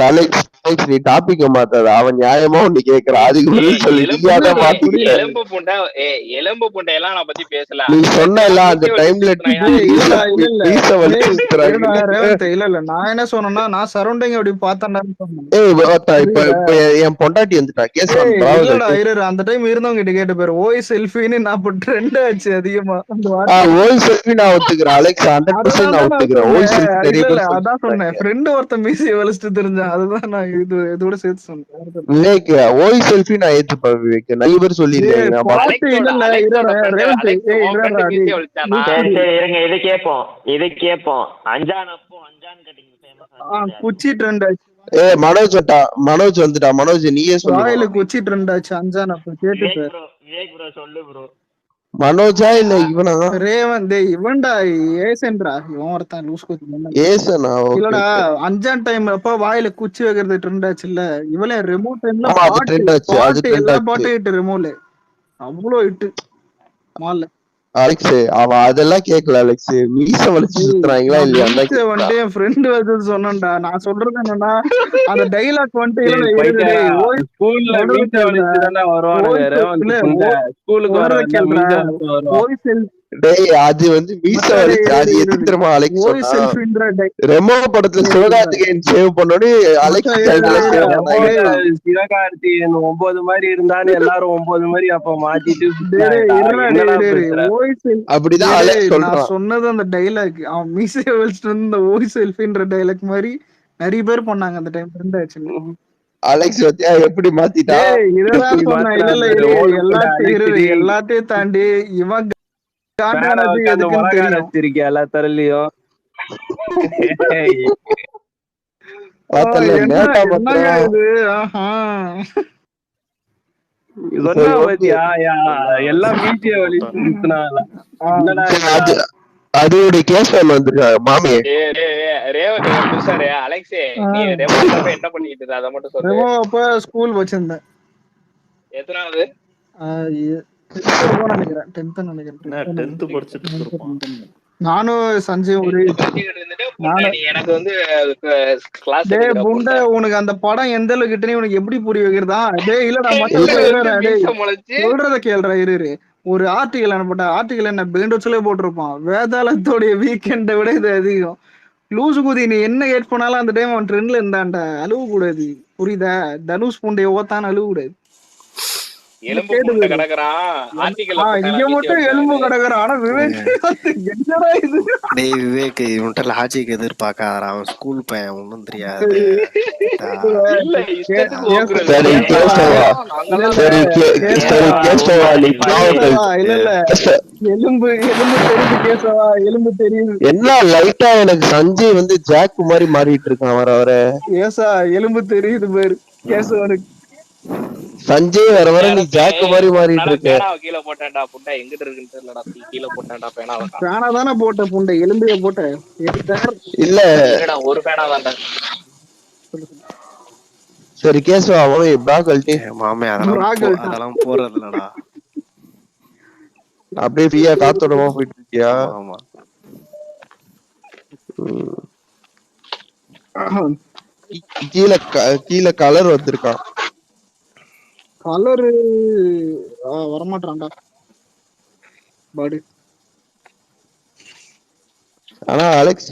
நீ டாபிக் மாத்தாத. அவன் நியாயமா ஒண்ணு கேக்குறான், அதுக்கு பதில் சொல்லி
எலும்பு புண்டை எல்லாம் நான் பத்தி பேசல.
நீ சொன்ன அந்த டைம்ல
இல்ல நான் என்ன சொன்னேன்னா, நான் சரௌண்டிங் அப்படி பார்த்தேன்.
என் பொண்டாட்டி வந்துட்டா கேஸ்.
அந்த டைம் இருந்தவங்க கிட்ட கேட்டு பேரு ஓய் செல்ஃபின்னு நான் ட்ரெண்ட் ஆச்சு அதிகமா.
ஓய் செல்ஃபி நான் ஒத்துக்கிறேன் அலெக்ஸ், 100% நான் ஒத்துக்கிறேன். ஓய் செல்ஃபி
அதான் சொன்னேன். ஃப்ரெண்ட் ஒருத்தன் மீசி வலிச்சுட்டு தெரிஞ்சேன், அதுதான் நான் இதோட சேர்த்து சொன்னேன்.
விவேக் ஓய் செல்ஃபி நான் ஏத்துப்பேன். விவேக் நிறைய பேர் சொல்லிருக்காங்க.
இதை கேப்போம்.
குச்சி ட்ரெண்ட் ஆச்சு.
மனோஜ் வந்துட்டா. மனோஜ் நீயே சொல்லு.
குச்சி ட்ரெண்ட் ஆச்சு அஞ்சான் அப்ப கேட்டு
சொல்லு ப்ரோ.
மனோஜா இல்ல இவனா?
ரேவந்த் இவன்டா, ஏசன்டா. இவன் ஒருத்தன் லூஸ் குச்சி.
ஏசனா?
இல்லடா, அஞ்சான் டைம் அப்ப வாயில குச்சி வைக்கிறது ட்ரெண்ட் ஆச்சுல்ல. இவளே ரெமோ டைம்ல எல்லா பாட்டும் இட்டு ரெமோல அவ்வளோ இட்டு மால்ல.
அலெக்ஸ் அவன் அதெல்லாம் கேட்கல. அலெக்ஸ் மீச வலிச்சு சுத்துறாங்களா இல்லையா
வந்துட்டு என் ஃப்ரெண்ட் வந்து சொன்னேன்டா. நான் சொல்றது என்னன்னா, அந்த டைலாக் வந்துட்டு
அது வந்து மீச வலிச்சு அது எதுக்கு தெரியுமா அலெக்ஸ்? ரெமோ படத்துல சிவகார்த்திகேயன் சேவ் பண்ணோன்னு அலெக்ஸ்
சிவகார்த்திகேயன் 9 மாதிரி இருந்தான்னு எல்லாரும் 9 மாதிரி அப்ப மாத்திட்டு
அப்படிதான் அலெக்ஸ் சொல்றான்.
சொன்னது அந்த டைலாக். அவன் மீசை வலிச்சுட்டு வந்து இந்த ஓய் செல்ஃபின்ற டைலாக் மாதிரி நிறைய பேர் பண்ணாங்க அந்த டைம். ட்ரெண்ட் ஆச்சு.
அலெக்ஸ் எப்படி மாத்திட்டா?
இதெல்லாம் சொன்ன எல்லாத்தையும் தாண்டி இவன்
எல்லா தரலையும் எல்லாம் மீட்டிய வழி.
அதோட கேஸ் வந்துருக்காங்க மாமி.
அலெக்ஸே நீ ரெமோ என்ன பண்ணிட்டு இருந்த அத மட்டும் சொல்லு.
ரெமோ அப்ப ஸ்கூல் வச்சிருந்தேன்.
எத்தனாவது?
நினைக்கிறேன் 10th நினைக்கிறேன்.
10th படிச்சிட்டு இருப்பான்.
நானும் சஞ்சய் ஒரு
எனக்கு வந்து கிளாஸ்
புண்டை. உனக்கு அந்த படம் எந்த அளவுக்கு கிட்டனே உனக்கு எப்படி புரிய வைக்கிறதா? இல்லடா சொல்றத கேள்றா. இரு ஒரு ஆர்டிகல் அனுப்பட்ட. ஆர்டிகல் என்ன பெயிண்டோஸ்ல போட்டிருப்பான், வேதாளத்தோடைய வீக்கெண்டை விட இது அதிகம். லூசு குதி நீ என்ன ஹேட் பண்ணாலும் அந்த டைம் அவன் ட்ரெண்ட்ல இருந்தான்டா. அழுவ கூடாது, புரியுதா? தனுஷ் புண்டைய ஓத்தான அழுவ கூடாது.
எலும்பு கிடக்குறான்
இங்க மட்டும் எலும்பு கிடக்குறான். ஆனா விவேக் என்னடா இது?
டேய் விவேக் இவன்ட்ட லாஜிக் எதிர்பார்க்காதடா. அவன் ஸ்கூல் பையன், ஒன்னும் தெரியாது.
எலும்பு தெரியுது கேசவா, எலும்பு தெரியுது.
என்ன லைட்டா எனக்கு சஞ்சய் வந்து ஜாக் மாதிரி மாறிட்டு இருக்கான். வர ஏசா
எலும்பு தெரியுது பேரு கேசவனுக்கு.
சஞ்சய் வர வர நீ ஜாக்கு மாதிரி மாறிட்டு இருக்க.
பேனாவை கீழே போட்டேன்டா புண்டை, எங்கிட்ட இருக்குன்னு தெரியலடா, கீழே போட்டேன்டா பேனாவை.
பேனா தானே போட்ட புண்டை, எலும்பிய போட்ட
இல்ல
ஒரு பேனா தான்டா.
சரி கேசு அவன் பேக் அல்ட்டி
மாமே அதெல்லாம் போறது இல்லடா.
அப்படியே ஃப்ரீயா காத்தோடமா போயிட்டு இருக்கியா?
ஆமா
கீழே கலர் வந்திருக்கான்.
கலரு வரமாட்டான்டா பாடு.
ஆனா அலெக்ஸ்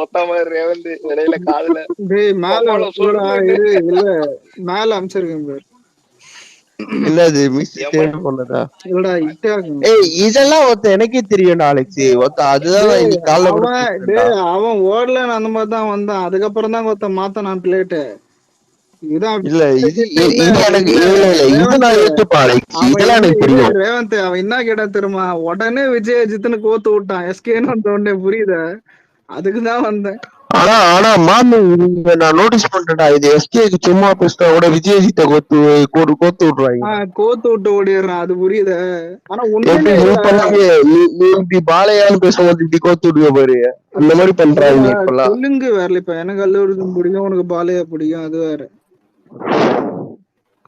ஒத்தாம ரேவந்த் இடையில காதுல
மேல இல்ல மேல அமைச்சிருக்கேன் பாரு.
இல்ல இது மிஸ் பண்ணதா?
இல்லடா இட்டே ஆகும்.
இதெல்லாம் எனக்கே தெரியும் அலெக்ஸ். அதுதான் இன்னைக்கு காலைல
அவன் ஓடல அந்த மாதிரி தான் வந்தான். அதுக்கப்புறம் தான் ஒருத்த மாத்த நான் பிளேட்டு. ரேவந்த் அவன் என்ன கேட்டா தெரியுமா, உடனே விஜய் அஜித்னு கோத்து விட்டான் எஸ்கேன்னு வந்த உடனே. புரியுதா? அதுக்குதான் வந்தேன்.
ஆனா மாமி நான் நோட்டீஸ் பண்றேன்டா, இது எஸ்கேக்கு சும்மா பேசினா கூட விஜய் அஜித்தை கோத்து விட்டுருவாங்க.
கோத்து விட்டு ஓடிடுறான். அது புரியுது. ஆனா
நீ இப்படி பாலையான்னு பேசும்போது இப்படி கோத்து விடுவ பாரு, அந்த மாதிரி பண்றாங்க இப்பெல்லாம்.
சொல்லுங்க வேற. இப்ப எனக்கு அல்லூருக்கு பிடிக்கும், உனக்கு பாலையா பிடிக்கும், அது வேற.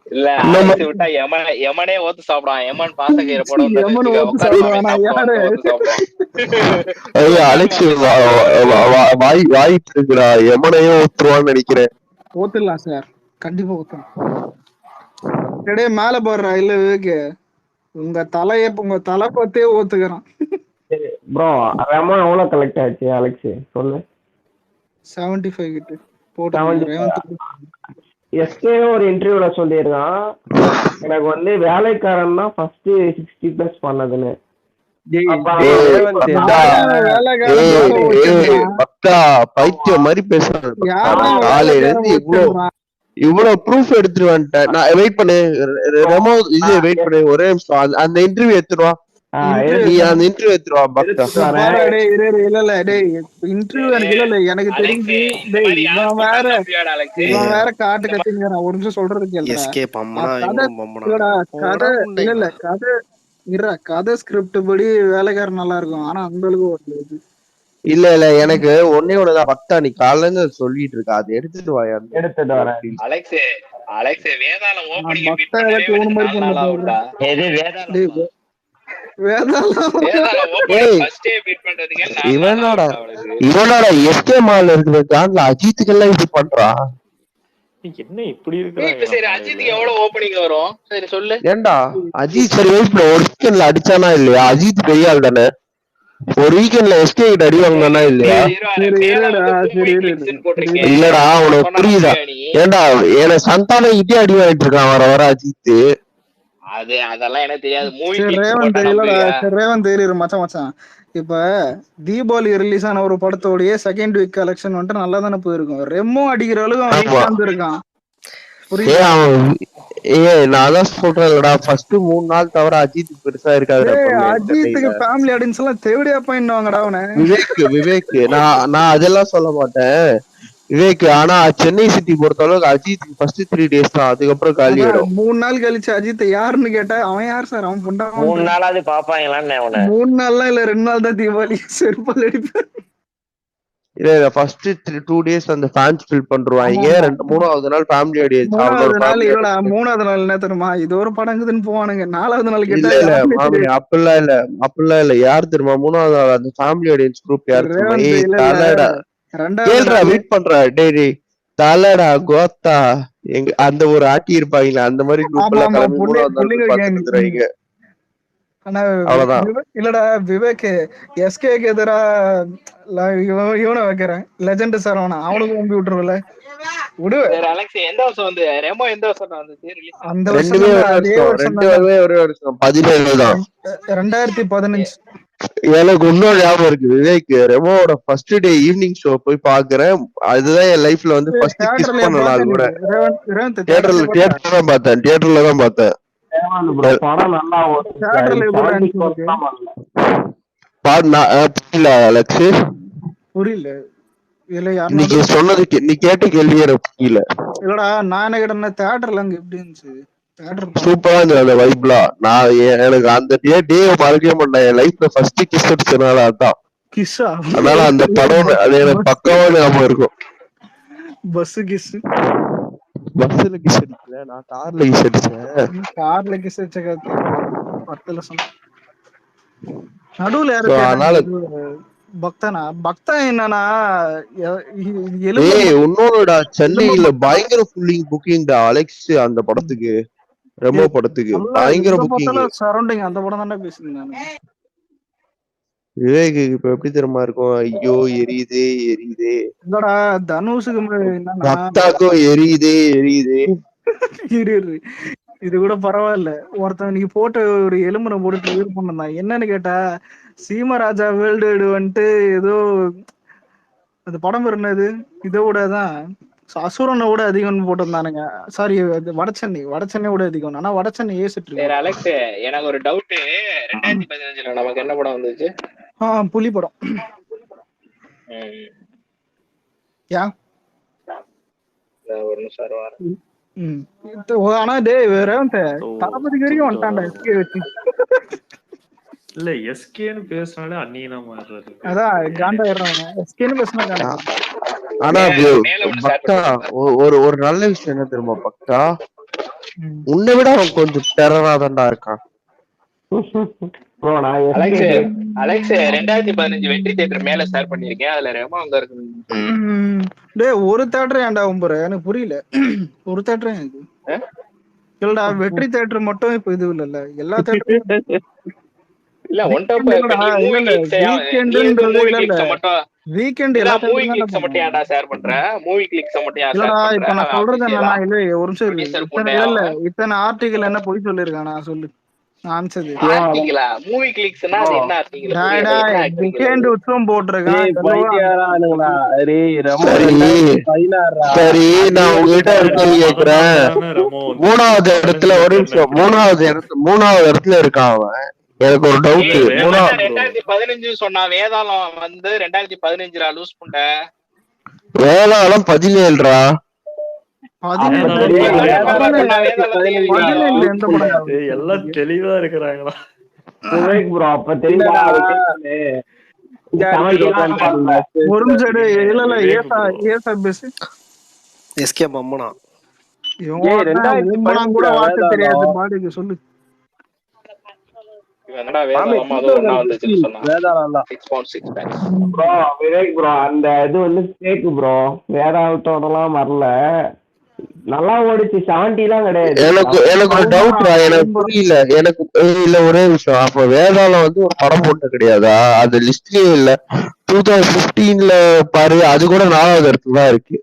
இல்ல விட்டா எமனே ஓத்து சாப்பிடான். எமன் பாசக்கீரை போட
அலெக்ஸ் வாய்ப்பு இருக்குடா, எமனையும் ஊத்துருவான்னு நினைக்கிறேன்.
ஓத்துடலாம் சார், கண்டிப்பா ஓத்தலாம். மேல போடுறா இல்ல விவேக்கு, உங்க தலை பத்தே ஓத்துக்கிறான்.
ப்ரோ ரெமோ எவ்வளவு கலெக்ட் ஆச்சு அலெக்ஸ் சொல்லு?
75 கிட்ட போட்டு.
எஸ்கே ஒரு இன்டர்வியூல சொல்லிருக்கான், எனக்கு வந்து வேலைக்காரன் தான் ஃபர்ஸ்ட் 60+ பண்ணதுன்னு.
பைத்தியம் மாதிரி பேசுறான். இவ்வளவு ப்ரூஃப் எடுத்துட்டு வந்துட்டேன் நான். வெயிட் பண்ணு ரெமோ, இது வெயிட் பண்ணு ஒரே நிமிஷம். அந்த இன்டர்வியூ எடுத்துருவா, நீ அந்த இன்டர்வியூ எடுத்துருவா.
எனக்கு தெரிஞ்சு இவன் வேற காட்டு கட்டிங்கிறான். ஒரு நிமிஷம் சொல்றதுக்கு கதை ஸ்கிரிப்ட் படி வேலைக்காரன் நல்லா இருக்கும். ஆனா அந்த அளவுக்கு
இல்ல எனக்கு ஒன்னே ஒண்ணுதான் பக்தா, நீ காலையில இருந்து சொல்லிட்டு இருக்க, அது எடுத்துட்டு வாயா.
எடுத்துட்டு வரேன்.
அலெக்ஸ் வேதாளம் ஓபனிங்
இவனோட எஸ்கே மால் இருக்கிற ஜான்ல அஜித்துக்கெல்லாம் இது பண்றான்.
என்ன இப்படி இருக்கு?
சரி அஜித்துக்கு எவ்வளவு ஓபனிங் வரும்? சரி சொல்லு.
ஏண்டா அஜித் சரி வெயிட் பண்ணு, ஒரு வீக்கெண்ட்ல அடிச்சானா இல்லையா? அஜித் பெரிய ஆள் தானே, ஒரு வீக்கெண்ட்ல எஸ்கே கிட்ட அடி வாங்கினா இல்லையா? இல்லடா உனக்கு புரியுதா? ஏண்டா எனக்கு சந்தான கிட்டே அடி வாங்கிட்டு இருக்கான் வர வர அஜித்.
அதெல்லாம் எனக்கு தெரியாது.
ரேவந்த் மச்சான் இப்ப தீபாவளி ரிலீஸ் ஆன ஒரு படத்தோடய செகண்ட் வீக் கலெக்ஷன் வந்துட்டு நல்லா தானே போயிருக்கும். ரெமோ அடிக்கிற அளவுக்கு அவன் இருக்கான்.
நான் அதான் சொல்றேன்லடா, ஃபர்ஸ்ட் 3 நாள் தவிர அஜித் பெருசா இருக்காது.
அஜித்துக்கு ஃபேமிலி ஆடியன்ஸ் எல்லாம் தேவடியா போயிடுவாங்கடா அவனை.
விவேக் நான் அதெல்லாம் சொல்ல மாட்டேன் விவேக். ஆனா சென்னை சிட்டி பொறுத்த அளவுக்கு அஜித் ஃபர்ஸ்ட் 3 days தான், அதுக்கப்புறம் காலி ஆயிடும்.
3 நாள் கழிச்சு அஜித் யாருன்னு கேட்டா அவன் யார் சார் அவன் புண்டா.
3 நாளாவது பாப்பாங்களான்னு.
3 நாள்லாம் இல்ல, 2 நாள் தான் தீபாவளி. செருப்பால் அடிப்பேன்.
இல்ல ஃபர்ஸ்ட் 2 days அந்த ஃபேன்ஸ் ஃபில் பண்றாங்க. 3வது நாள் ஃபேமிலி ஆடியன்ஸ்.
3வது நாள் இல்லடா, 3வது நாள் என்ன தெரியுமா, இது ஒரு படங்குதுன்னு போவானுங்க. 4வது நாள் கேட்டா
இல்ல அப்பெல்லாம் இல்ல. யார் தெரியுமா 3வது நாள் அந்த ஃபேமிலி ஆடியன்ஸ் குரூப் யார் தெரியுமா? கேளுடா வெயிட் பண்றா. டேய் தலடா கோத்தா எங்க அந்த ஒரு ஆட்டி இருப்பாங்களா, அந்த மாதிரி குரூப் எல்லாம் கிளம்பி 3வது நாள் பாத்துறாங்க.
இல்லடா விவேக் எஸ்கேக்கு எதிரா இவனை வைக்கிறேன் லெஜண்ட் சரவணா, அவனுக்கு நம்பி விட்டுருவல விடுவேன்.
எந்த வருஷம் வந்து ரெமோ எந்த வருஷம்
அந்த வருஷம் 2015.
எனக்கு இன்னொரு ஞாபகம் இருக்கு விவேக், ரெமோவோட ஃபர்ஸ்ட் டே ஈவினிங் ஷோ போய் பாக்குறேன். அதுதான் என் லைஃப்ல வந்து ஃபர்ஸ்ட் கிஸ் பண்ண நாள் கூட. தியேட்டர்ல தான் பார்த்தேன்.
புரியல இல்ல யார்
இன்னைக்கு சொன்னதுக்கு நீ கேட்ட கேள்வி எனக்கு புரியல.
இல்லடா நான் என்ன கேட்டேன்னா தியேட்டர்ல அங்க எப்படி இருந்துச்சு? தியேட்டர்
சூப்பரா இருந்தது அந்த வைப்லாம். நான் எனக்கு அந்த டே மறக்கவே மாட்டேன். என் லைஃப்ல ஃபர்ஸ்ட் கிஸ் அடிச்சதுனால அதான்.
கிஸ்ஸா?
அதனால அந்த படம் அது எனக்கு பக்காவா ஞாபகம் இருக்கும்.
Bus kiss.
பஸ்ல கிஸ் அடிக்கல, நான் கார்ல கிஸ் அடிச்சேன்.
கார்ல கிஸ் அடிச்ச கதை 10 லட்சம். நடுவுல யாரு
அதனால
பக்தனா? பக்தன் என்னன்னா
இன்னொன்னுடா, சென்னையில பயங்கர ஃபுல்லிங் புக்கிங்டா அலெக்ஸ் அந்த படத்துக்கு, ரெமோ படத்துக்கு பயங்கர புக்கிங்.
சரௌண்டிங் அந்த படம் தானே பேசுறேன் நானு.
விவேக் இப்ப எப்படி தெரியுமா இருக்கும்? ஐயோ எரியுதே எரியுதே.
இல்லடா தனுஷுக்கு என்னன்னா
பக்தாக்கும் எரியுதே எரியுதே.
இது கூட பரவாயில்ல. ஒருத்தன் நீ போட்ட ஒரு எலும்புனை போட்டு ரிவ்யூ பண்ணான். என்னன்னு கேட்டா சீமராஜா வேர்ல்டு வந்துட்டு ஏதோ அந்த படம் இருந்தது இதோட தான் அசுரனை விட அதிகம்னு போட்டிருந்தானுங்க. சாரி வடச்சென்னை விட அதிகம். ஆனா வடச்சென்னை ஏசிட்டு.
அலெக்ஸ் எனக்கு ஒரு டவுட். 2015 நமக்கு என்ன படம் வந்துச்சு?
புலி படம். யா
ஒரு நிமிஷம் வரேன்.
ஆனா டேய் ரேவந்த் தளபதிக்கு வரைக்கும் வந்துட்டான்டா எஸ்கே வச்சு.
இல்ல எஸ்கேன்னு பேசினாலே அன்னியனா மாறுறாரு.
அதான் காண்டாயிடுறாங்க எஸ்கேன்னு பேசினா காண்டா.
ஆனா பக்தா ஒரு நல்ல விஷயம் என்ன தெரியுமா பக்தா? உன்னை விட அவன் கொஞ்சம் டெரரா தான்டா இருக்கான்.
அலெக்ஸ் 2015 வெற்றி தியேட்டர் மேல ஷேர் பண்ணிருக்கேன். அதுல ரெமோ அங்க இருக்கு.
டேய் ஒரு தியேட்டர் ஏன்டா உம்பற? எனக்கு புரியல. ஒரு தியேட்டர் எனக்கு இல்லடா, வெற்றி தியேட்டர் மட்டும் இப்ப இது இல்ல எல்லா தியேட்டரும்
இல்ல ஒன் டாப் வீக்கெண்ட் எல்லா மூவி கிளிக்ஸ் மட்டும் ஏன்டா ஷேர் பண்ற? மூவி கிளிக்ஸ் மட்டும் ஏன் ஷேர் பண்ற?
இப்ப நான் சொல்றது என்னன்னா இல்ல ஒரு நிமிஷம் இல்ல இத்தனை ஆர்டிகல் என்ன போய் சொல்லிருக்கானா சொல்லு.
மூவி கிளிக்ஸ்னா அது என்ன ஆர்டிகல்?
வீக்கெண்ட் உற்சவம் போட்டுருக்கான்.
சரி நான் உங்ககிட்ட கேக்குறேன். மூணாவது இடத்துல இருக்கான் அவன். எனக்கு ஒரு டவுட்.
2015 சொன்னா வேதாளம் வந்து 2015 லூஸ் பண்ண.
வேதாளம் 17
எல்லாம் தெளிவா இருக்கிறாங்களா?
எஸ்கே மம்மனா
கூட வார்த்தை தெரியாது பாடுக்கு சொல்லு. அந்த இது வந்து ஃபேக் ப்ரோ. வேதாளத்தோடலாம் வரல, நல்லா ஓடிச்சு. 70 கிடையாது.
எனக்கு ஒரு டவுட், எனக்கு புரியல. எனக்கு இல்ல ஒரே விஷயம். அப்ப வேதாளம் வந்து ஒரு படம் போட்டு கிடையாதா? அது லிஸ்ட்லயே இல்ல. 2015 பாரு, அது கூட 4வது இடத்துல தான் இருக்கு.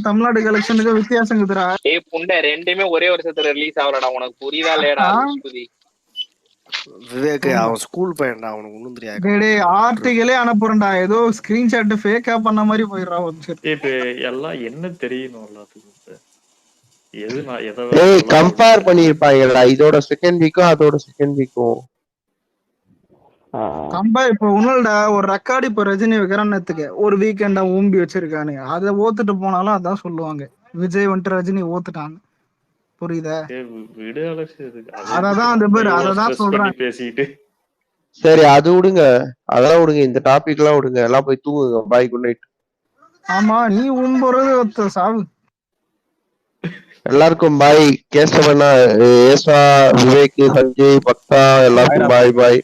தமிழ்நாடு கலெக்ஷனுக்கும் வித்தியாசம் இருக்குடா.
ரெண்டுமே ஒரே வருஷத்துல ரிலீஸ் ஆகலடா. உனக்கு புரியுதா இல்லையாடா?
விவேக் அவன் ஸ்கூல் பையன்டா, அவனுக்கு ஒண்ணும் தெரியாது.
டேய் ஆர்டிகலே அனுப்புறேன்டா, ஏதோ ஸ்கிரீன்ஷாட் ஃபேக்கா பண்ண மாதிரி போயிடுறா.
இப்ப எல்லாம் என்ன தெரியணும் எல்லாத்துக்கும்.
கம்பேர் பண்ணிருப்பாங்கடா, இதோட செகண்ட் வீக்கும் அதோட செகண்ட் வீக்கும்.
இப்ப உன்னோட ஒரு ரெக்கார்டு இப்ப ரஜினி விக்ரமத்துக்கு ஒரு வீக்கெண்டா ஊம்பி வச்சிருக்கானு, அதை ஓத்துட்டு போனாலும் அதான் சொல்லுவாங்க. விஜய் வந்துட்டு ரஜினி ஓத்துட்டாங்க. புரியுதா? அததான் அந்த பேர் அததான் சொல்றேன்.
பேசிட்டு
சரி அது விடுங்க, அதெல்லாம் விடுங்க. இந்த டாபிக் எல்லாம் விடுங்க. எல்லாம் போய் தூங்குங்க. பாய், குட் நைட்.
ஆமா நீ உண்பறது சாவு.
எல்லாருக்கும் பாய். கேசவனா, ஏசா, விவேக், சஞ்சய், பக்தா எல்லாருக்கும் பாய் பாய்.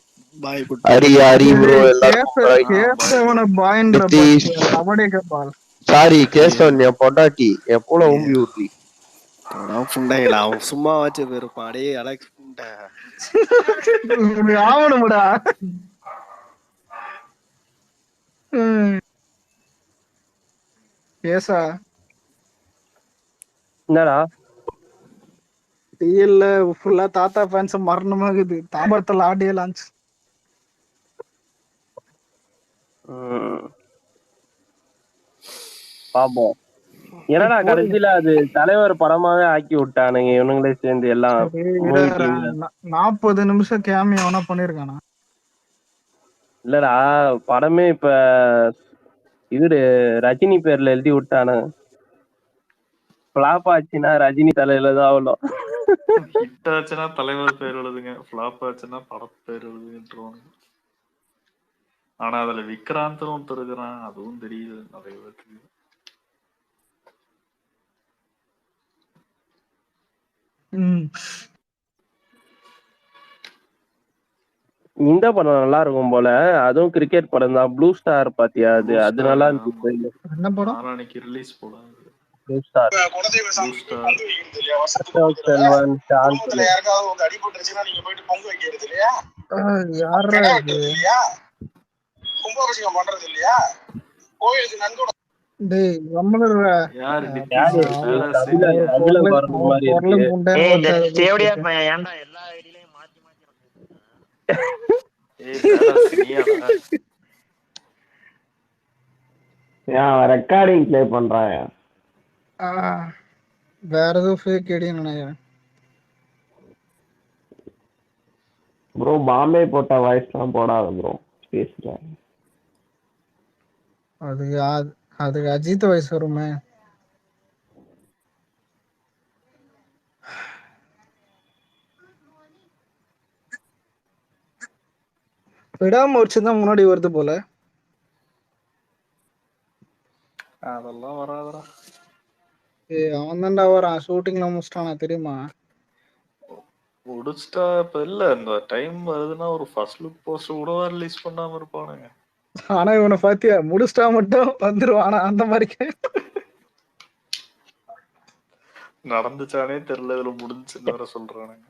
சாரி கேசவன் என் பொண்டாட்டி எப்போல ஊம்பி ஊட்டி
அவன் சும்மா வச்சு போயிருப்பான். அடே அலெக்ஸ்
ஆவணும்டா. ஏசா
என்னடா
டிஎல்ல ஃபுல்லா தாத்தா ஃபேன்ஸ் மரணமாகுது. தாம்பரத்துல ஆடியோ லான்ச்.
பாப்போம். என்னடா கடைசியில அது தலைவர் படமாவே ஆக்கி விட்டானுங்க இவனுங்களே சேர்ந்து எல்லாம் மூவி டீம்ல.
40 நிமிஷம் கேமி எவனா பண்ணிருக்கானா?
இல்லடா படமே இப்ப இவரு ரஜினி பேர்ல எழுதி விட்டானு. பிளாப் ஆச்சுன்னா ரஜினி தலையில தான் அவ்வளோ.
ஹிட் ஆச்சுன்னா தலைவர் பேர் எழுதுங்க, ஃபிளாப் ஆச்சுன்னா படம் பேர் எழுதுங்கன்றுவாங்க. ஆனா அதுல விக்ராந்த் ஒருத்தர் இருக்கிறான், அதுவும் தெரியுது நிறைய பேருக்கு.
இந்த படம் நல்லா இருக்கும் போல, அதுவும் கிரிக்கெட் படம் தான். ப்ளூ ஸ்டார் பாத்தியா? அது நல்லா இருந்துச்சு.
என்ன படம்?
நாளான்னைக்கு ரிலீஸ் போல.
Blue star.
Blue star.
Ashok Selvan, Shanthi.
யாரா இது?
கும்பாபிஷேகம் பண்றது இல்லையா? கோயிலுக்கு நன்கொடை.
டேய் ரமணர்
யாரு
அதுல வர்ற மாதிரி இருக்கு.
ஏய் இந்த ஸ்டேடியா பையன் ஏன்டா எல்லா ஐடியிலயும் மாத்தி
ரெக்கார்டிங் ப்ளே பண்றான்.
வேற ஏதோ ஃபேக் ஐடின்னு நினைக்கிறேன்.
ப்ரோ பாம்பே போட்ட வாய்ஸ்லாம் போடாத ப்ரோ. பேசுறேன்.
அதுக்கு அஜித் வாய்ஸ் வருமே. விடாமுயற்சி தான் முன்னாடி வருது போல.
அதெல்லாம் வராதடா.
அவன் தான்டா வரான். ஷூட்டிங்ல முடிச்சிட்டானா தெரியுமா?
முடிச்சிட்டா இப்ப இல்ல, இந்த டைம் வருதுன்னா ஒரு ஃபர்ஸ்ட் லுக் போஸ்டர் கூட ரிலீஸ் பண்ணாம இருப்பானுங்க.
ஆனா இவனை பாத்தியா, முடிச்சிட்டா மட்டும் வந்துருவானா அந்த மாதிரி.
நடந்துச்சானே தெரியல, இதுல முடிஞ்சுன்னு வேற சொல்றானுங்க.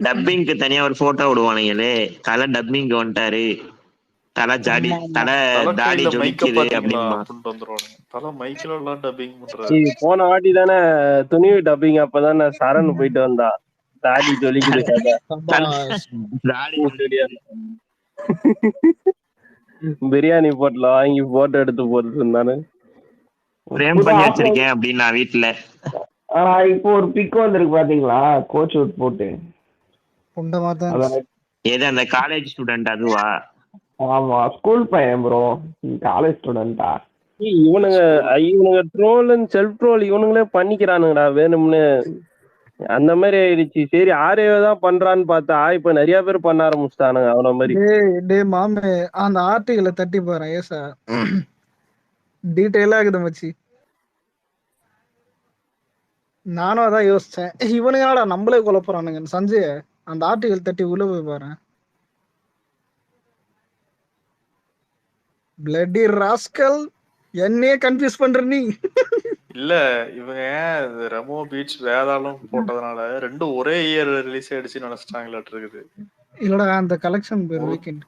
டப்பிங்க்கு தனியா ஒரு போட்டோ விடுவானுங்களே, தலை டப்பிங் வந்துட்டாரு, தலை ஜாடி தலை தாடி ஜொலிக்குது அப்படிமா
வந்துருவானுங்க. தலை மைக்கில எல்லாம் டப்பிங் பண்றாரு.
போன வாட்டி தானே துணிவு டப்பிங் அப்பதானே சரண் போயிட்டு வந்தா. தாடி ஜொலிக்குது பிரியாணி போட்டல வாங்கி போட்டோ எடுத்து போட்டு இருந்தானு
ஃப்ரேம் பண்ணி வச்சிருக்கேன் அப்படின்னு நான் வீட்டுல.
இப்போ ஒரு பிக் வந்திருக்கு பாத்தீங்களா, கோச் அவுட் போட்டு.
ஏது அந்த காலேஜ் ஸ்டூடெண்ட் அதுவா?
ஆமா ஸ்கூல் பையன் ப்ரோ, காலேஜ் ஸ்டூடெண்டா. இவனுங்க ட்ரோல் செல்ஃப் ட்ரோல் இவனுங்களே பண்ணிக்கிறானுங்கடா வேணும்னு. அந்த மாதிரி ஆயிடுச்சு. சரி ஆரேவே தான் பண்றான்னு பார்த்தா இப்ப நிறைய பேர் பண்ண ஆரம்பிச்சிட்டானுங்க அவன மாதிரி.
டேய் மாமே, அந்த ஆர்டிகலை தட்டி போறேன். ஏசா டீடைலா இருக்குது மச்சி. நானும் அதான் யோசிச்சேன், இவனுங்கடா நம்மளே கொல்ல போறானுங்க. சஞ்சய் அந்த ஆர்டிகல் தட்டி உள்ள போய் பாரு. பிளட்டி ராஸ்கல், என்னையே கன்ஃபியூஸ் பண்ற நீ.
இல்ல இவங்க ரெமோ பீச் வேதாளம் போட்டதுனால ரெண்டும் ஒரே இயர் ரிலீஸ் ஆயிடுச்சு நினைச்சிட்டாங்களாட்டு இருக்குது.
இல்லடா அந்த கலெக்ஷன் பேர் வீக்கெண்ட்.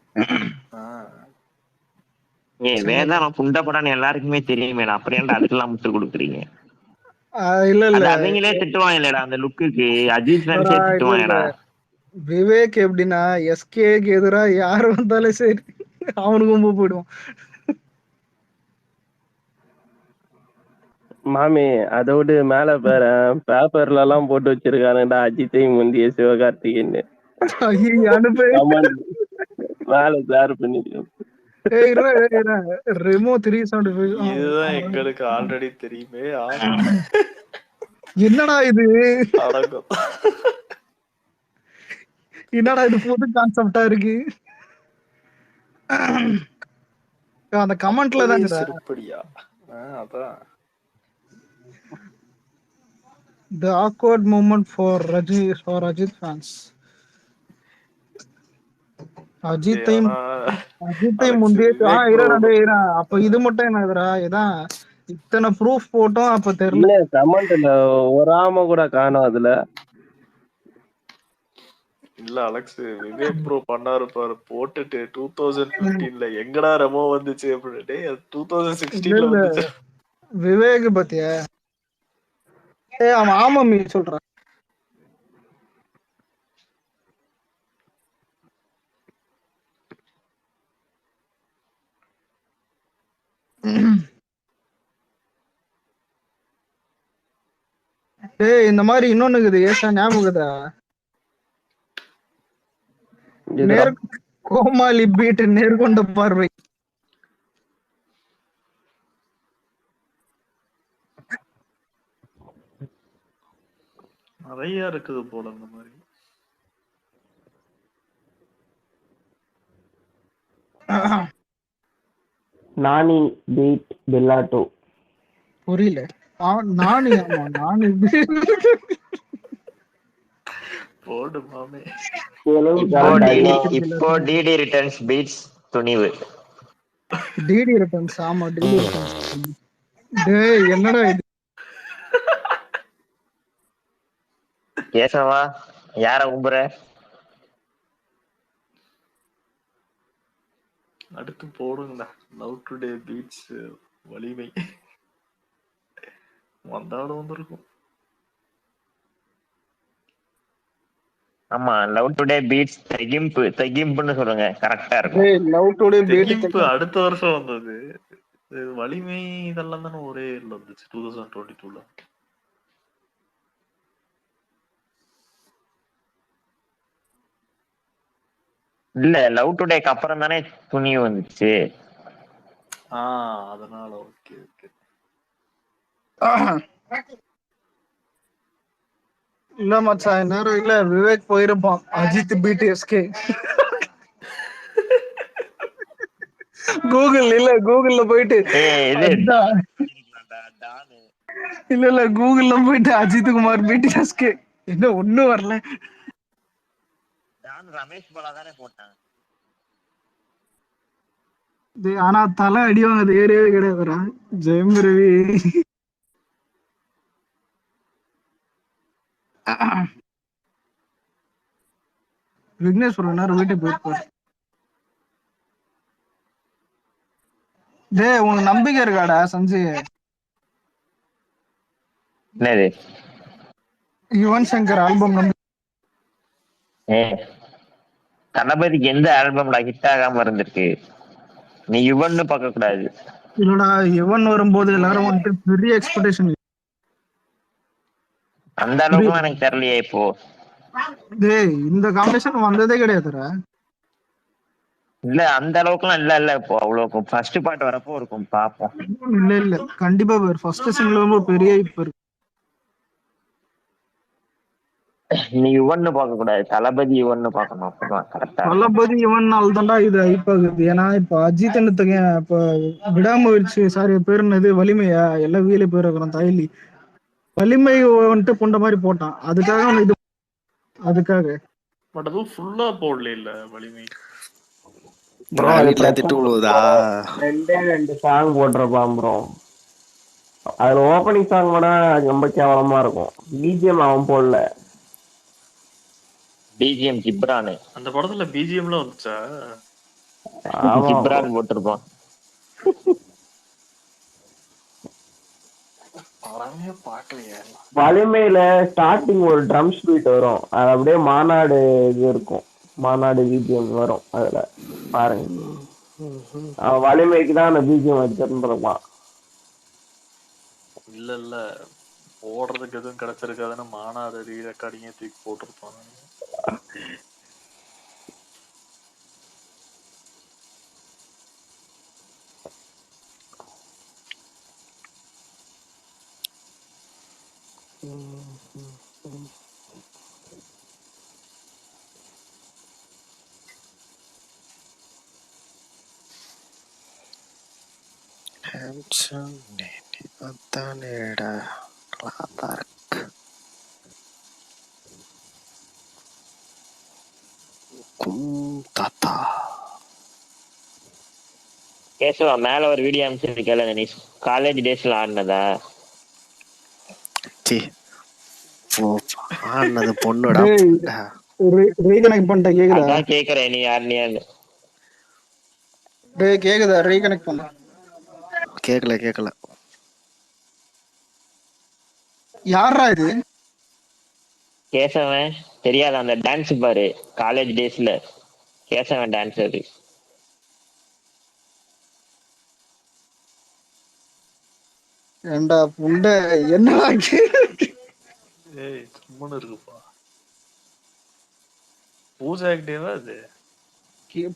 வேதாளம் புண்ட படம்னு எல்லாருக்குமே தெரியுமே, அப்புறம் ஏன்டா அதுக்கெல்லாம் முட்டு கொடுக்குறீங்க?
இல்ல
அவங்களே திட்டுவாங்க இல்லடா அந்த லுக்குக்கு. அஜித் ஃபேன்ஸே திட்டுவாங்கடா.
விவேக் எப்படின்னா எஸ்கேக்கு எதிரா யாரு வந்தாலும் சரி அவனுக்கு ரொம்ப போயிடுவான்.
மாமி அதோடு மேல பேப்பர்ல எல்லாம் போட்டு வச்சிருக்கானுடா அஜித்தையும் முந்தைய சிவகார்த்திகேயன் மேல ஷேர் பண்ணிருக்கேன்.
ரெமோ 375
இதுதான் எங்களுக்கு ஆல்ரெடி தெரியுமே.
என்னடா இது, என்னடா இது புது கான்செப்டா இருக்கு. அந்த கமெண்ட்ல தான்
சிறுபடியா அதான்.
The awkward moment for Ajit fans. அஜித்தையும் முந்தைய அப்ப இது மட்டும் என்னதுடா, இதான் இத்தனை ப்ரூஃப் போட்டோம் அப்ப தெரியல.
கமெண்ட்ல ஒரு ஆம கூட காணோம் அதுல.
இல்ல அலெக்ஸ், விவேக் ப்ரோ பண்ணாரு பாரு போட்டுட்டு 2015ல எங்கடா ரெமோ வந்துச்சு அப்படின்ட்டு 2016ல வந்துச்சு.
விவேக் பத்தியா? அவன் ஆமா மீ சொல்றான். டேய் இந்த மாதிரி இன்னொன்னு இருக்குது ஏசா ஞாபகதா நேர் கோமாளி பீட் நேர்கொண்ட பார்வை.
நிறைய இருக்குது போல அந்த மாதிரி.
நானி பீட் பில்லாட்டோ.
புரியல. நானி ஆமா நானி
போடு மாமே.
இப்போ டிடி ரிட்டர்ன்ஸ் பீட்ஸ் துணிவு.
டிடி ரிட்டர்ன்ஸ் ஆமா டிடி ரிட்டர்ன்ஸ். டேய் என்னடா இது?
கேசவா யார உம்புற?
அடுத்து போடுங்கடா. லவ் டுடே பீட்ஸ் வலிமை வந்தாலும் வந்திருக்கும்.
ஆமா லவ் டுடே பீட்ஸ் தகிம்புன்னு சொல்லுங்க கரெக்டா இருக்கும்.
லவ் டுடே பீட்ஸ்
அடுத்த வருஷம் வந்தது. வலிமை இதெல்லாம் தானே ஒரே இயர்ல வந்துச்சு 2022ல.
இல்ல லவ் டுடேக்கு அப்புறம் தானே துணி வந்துச்சு.
அதனால ஓகே ஓகே.
இல்ல மச்சான் நேரம் இல்ல விவேக் போயிருப்பான். அஜித் பிடிஎஸ்கே கூகுள் இல்ல கூகுள்ல போயிட்டு இல்ல கூகுள்ல போயிட்டு அஜித் குமார் பிடிஎஸ்கே என்ன ஒண்ணும் வரல.
ரமேஷ் பாலா தானே போட்டான்.
ஆனா தலை அடிவாங்க அது ஏறியவே கிடையாதுரா. ஜெயம் ரவி விக்னேஸ்வரன் நேரம் வீட்டுக்கு போயிருப்பாரு. டேய் உனக்கு நம்பிக்கை இருக்காடா சஞ்சய்?
என்னது
யுவன் சங்கர் ஆல்பம் நம்பி
தளபதிக்கு எந்த ஆல்பம்ல ஹிட் ஆகாம இருந்திருக்கு? நீ யுவன்னு பார்க்க கூடாது.
இல்லடா யுவன் வரும்போது எல்லாரும் வந்துட்டு பெரிய எக்ஸ்பெக்டேஷன்.
அந்த அளவுக்கு எனக்கு தெரியலையே இப்போ.
டேய் இந்த காம்படிஷன் வந்ததே கிடையாதுடா.
இல்ல அந்த அளவுக்குலாம் இல்ல இப்போ அவ்வளவு ஃபர்ஸ்ட் பார்ட் வரப்போ இருக்கும் பாப்போம்.
இல்ல கண்டிப்பா ஃபர்ஸ்ட் சிங்கிள் ரொம்ப பெரிய ஹிட் இருக்கு.
நீ யுவன்னு பார்க்க கூடாது, தளபதி யுவன்னு பார்க்கணும். அப்பதான் கரெக்டா.
தளபதி யுவன்னால தான்டா இது ஹைப் ஆகுது. ஏன்னா இப்ப அஜித் இப்ப விடாமுயற்சி சாரி பேர் என்னது வலிமையா எல்லாம் வீல பேர் இருக்கிறோம் தைலி வலிமை வந்துட்டு பொண்ட மாதிரி போட்டான். அதுக்காக இது அதுக்காக
பட் அதுவும் ஃபுல்லா போடல இல்ல வலிமை.
ரெண்டு சாங் போட்டிருப்பான் ப்ரோ. அதுல ஓப்பனிங் சாங் கூட ரொம்ப கேவலமா இருக்கும். பிஜிஎம் அவன் போடல.
பிஜிஎம் ஜிப்ரான்.
அந்த படத்துல பிஜிஎம்ல வந்துச்சா?
ஜிப்ரான் போட்டிருப்பான்.
வலிமையில ஸ்டார்டிங் ஒரு ட்ரம்ஸ் பீட் வரும். அது அப்படியே மாநாடு இது இருக்கும். மாநாடு பிஜிஎம் வரும். அதுல பாருங்க வலிமைக்கு தான் அந்த பிஜிஎம் வச்சிருப்பான்.
இல்ல போடுறதுக்கு எதுவும் கிடைச்சிருக்காதுன்னு மாநாடு ரீ ரெக்கார்டிங்க தூக்கி போட்டிருப்பாங்க.
கேசவா மேல ஒரு வீடியோ அனுப்பிச்சிருக்கல, நீ காலேஜ் டேஸ்ல ஆடினதா?
ஆடினது பொண்ணுடா.
ரீகனெக்ட் பண்ணிட்டேன். கேக்குதா?
அதான் கேக்குறேன் நீ ஆடினியான்னு.
டேய் கேக்குதா? ரீகனெக்ட் பண்ண
கேக்கல.
யாரா இது?
கேசவன் தெரியாத அந்த டான்ஸ் பாரு காலேஜ் டேஸ்ல. கேசவன் டான்ஸ் அது.
ஏண்டா புண்ட என்னடா
ஏய் சும்மானு இருக்குப்பா. பூஜா ஆக்டேவா அது?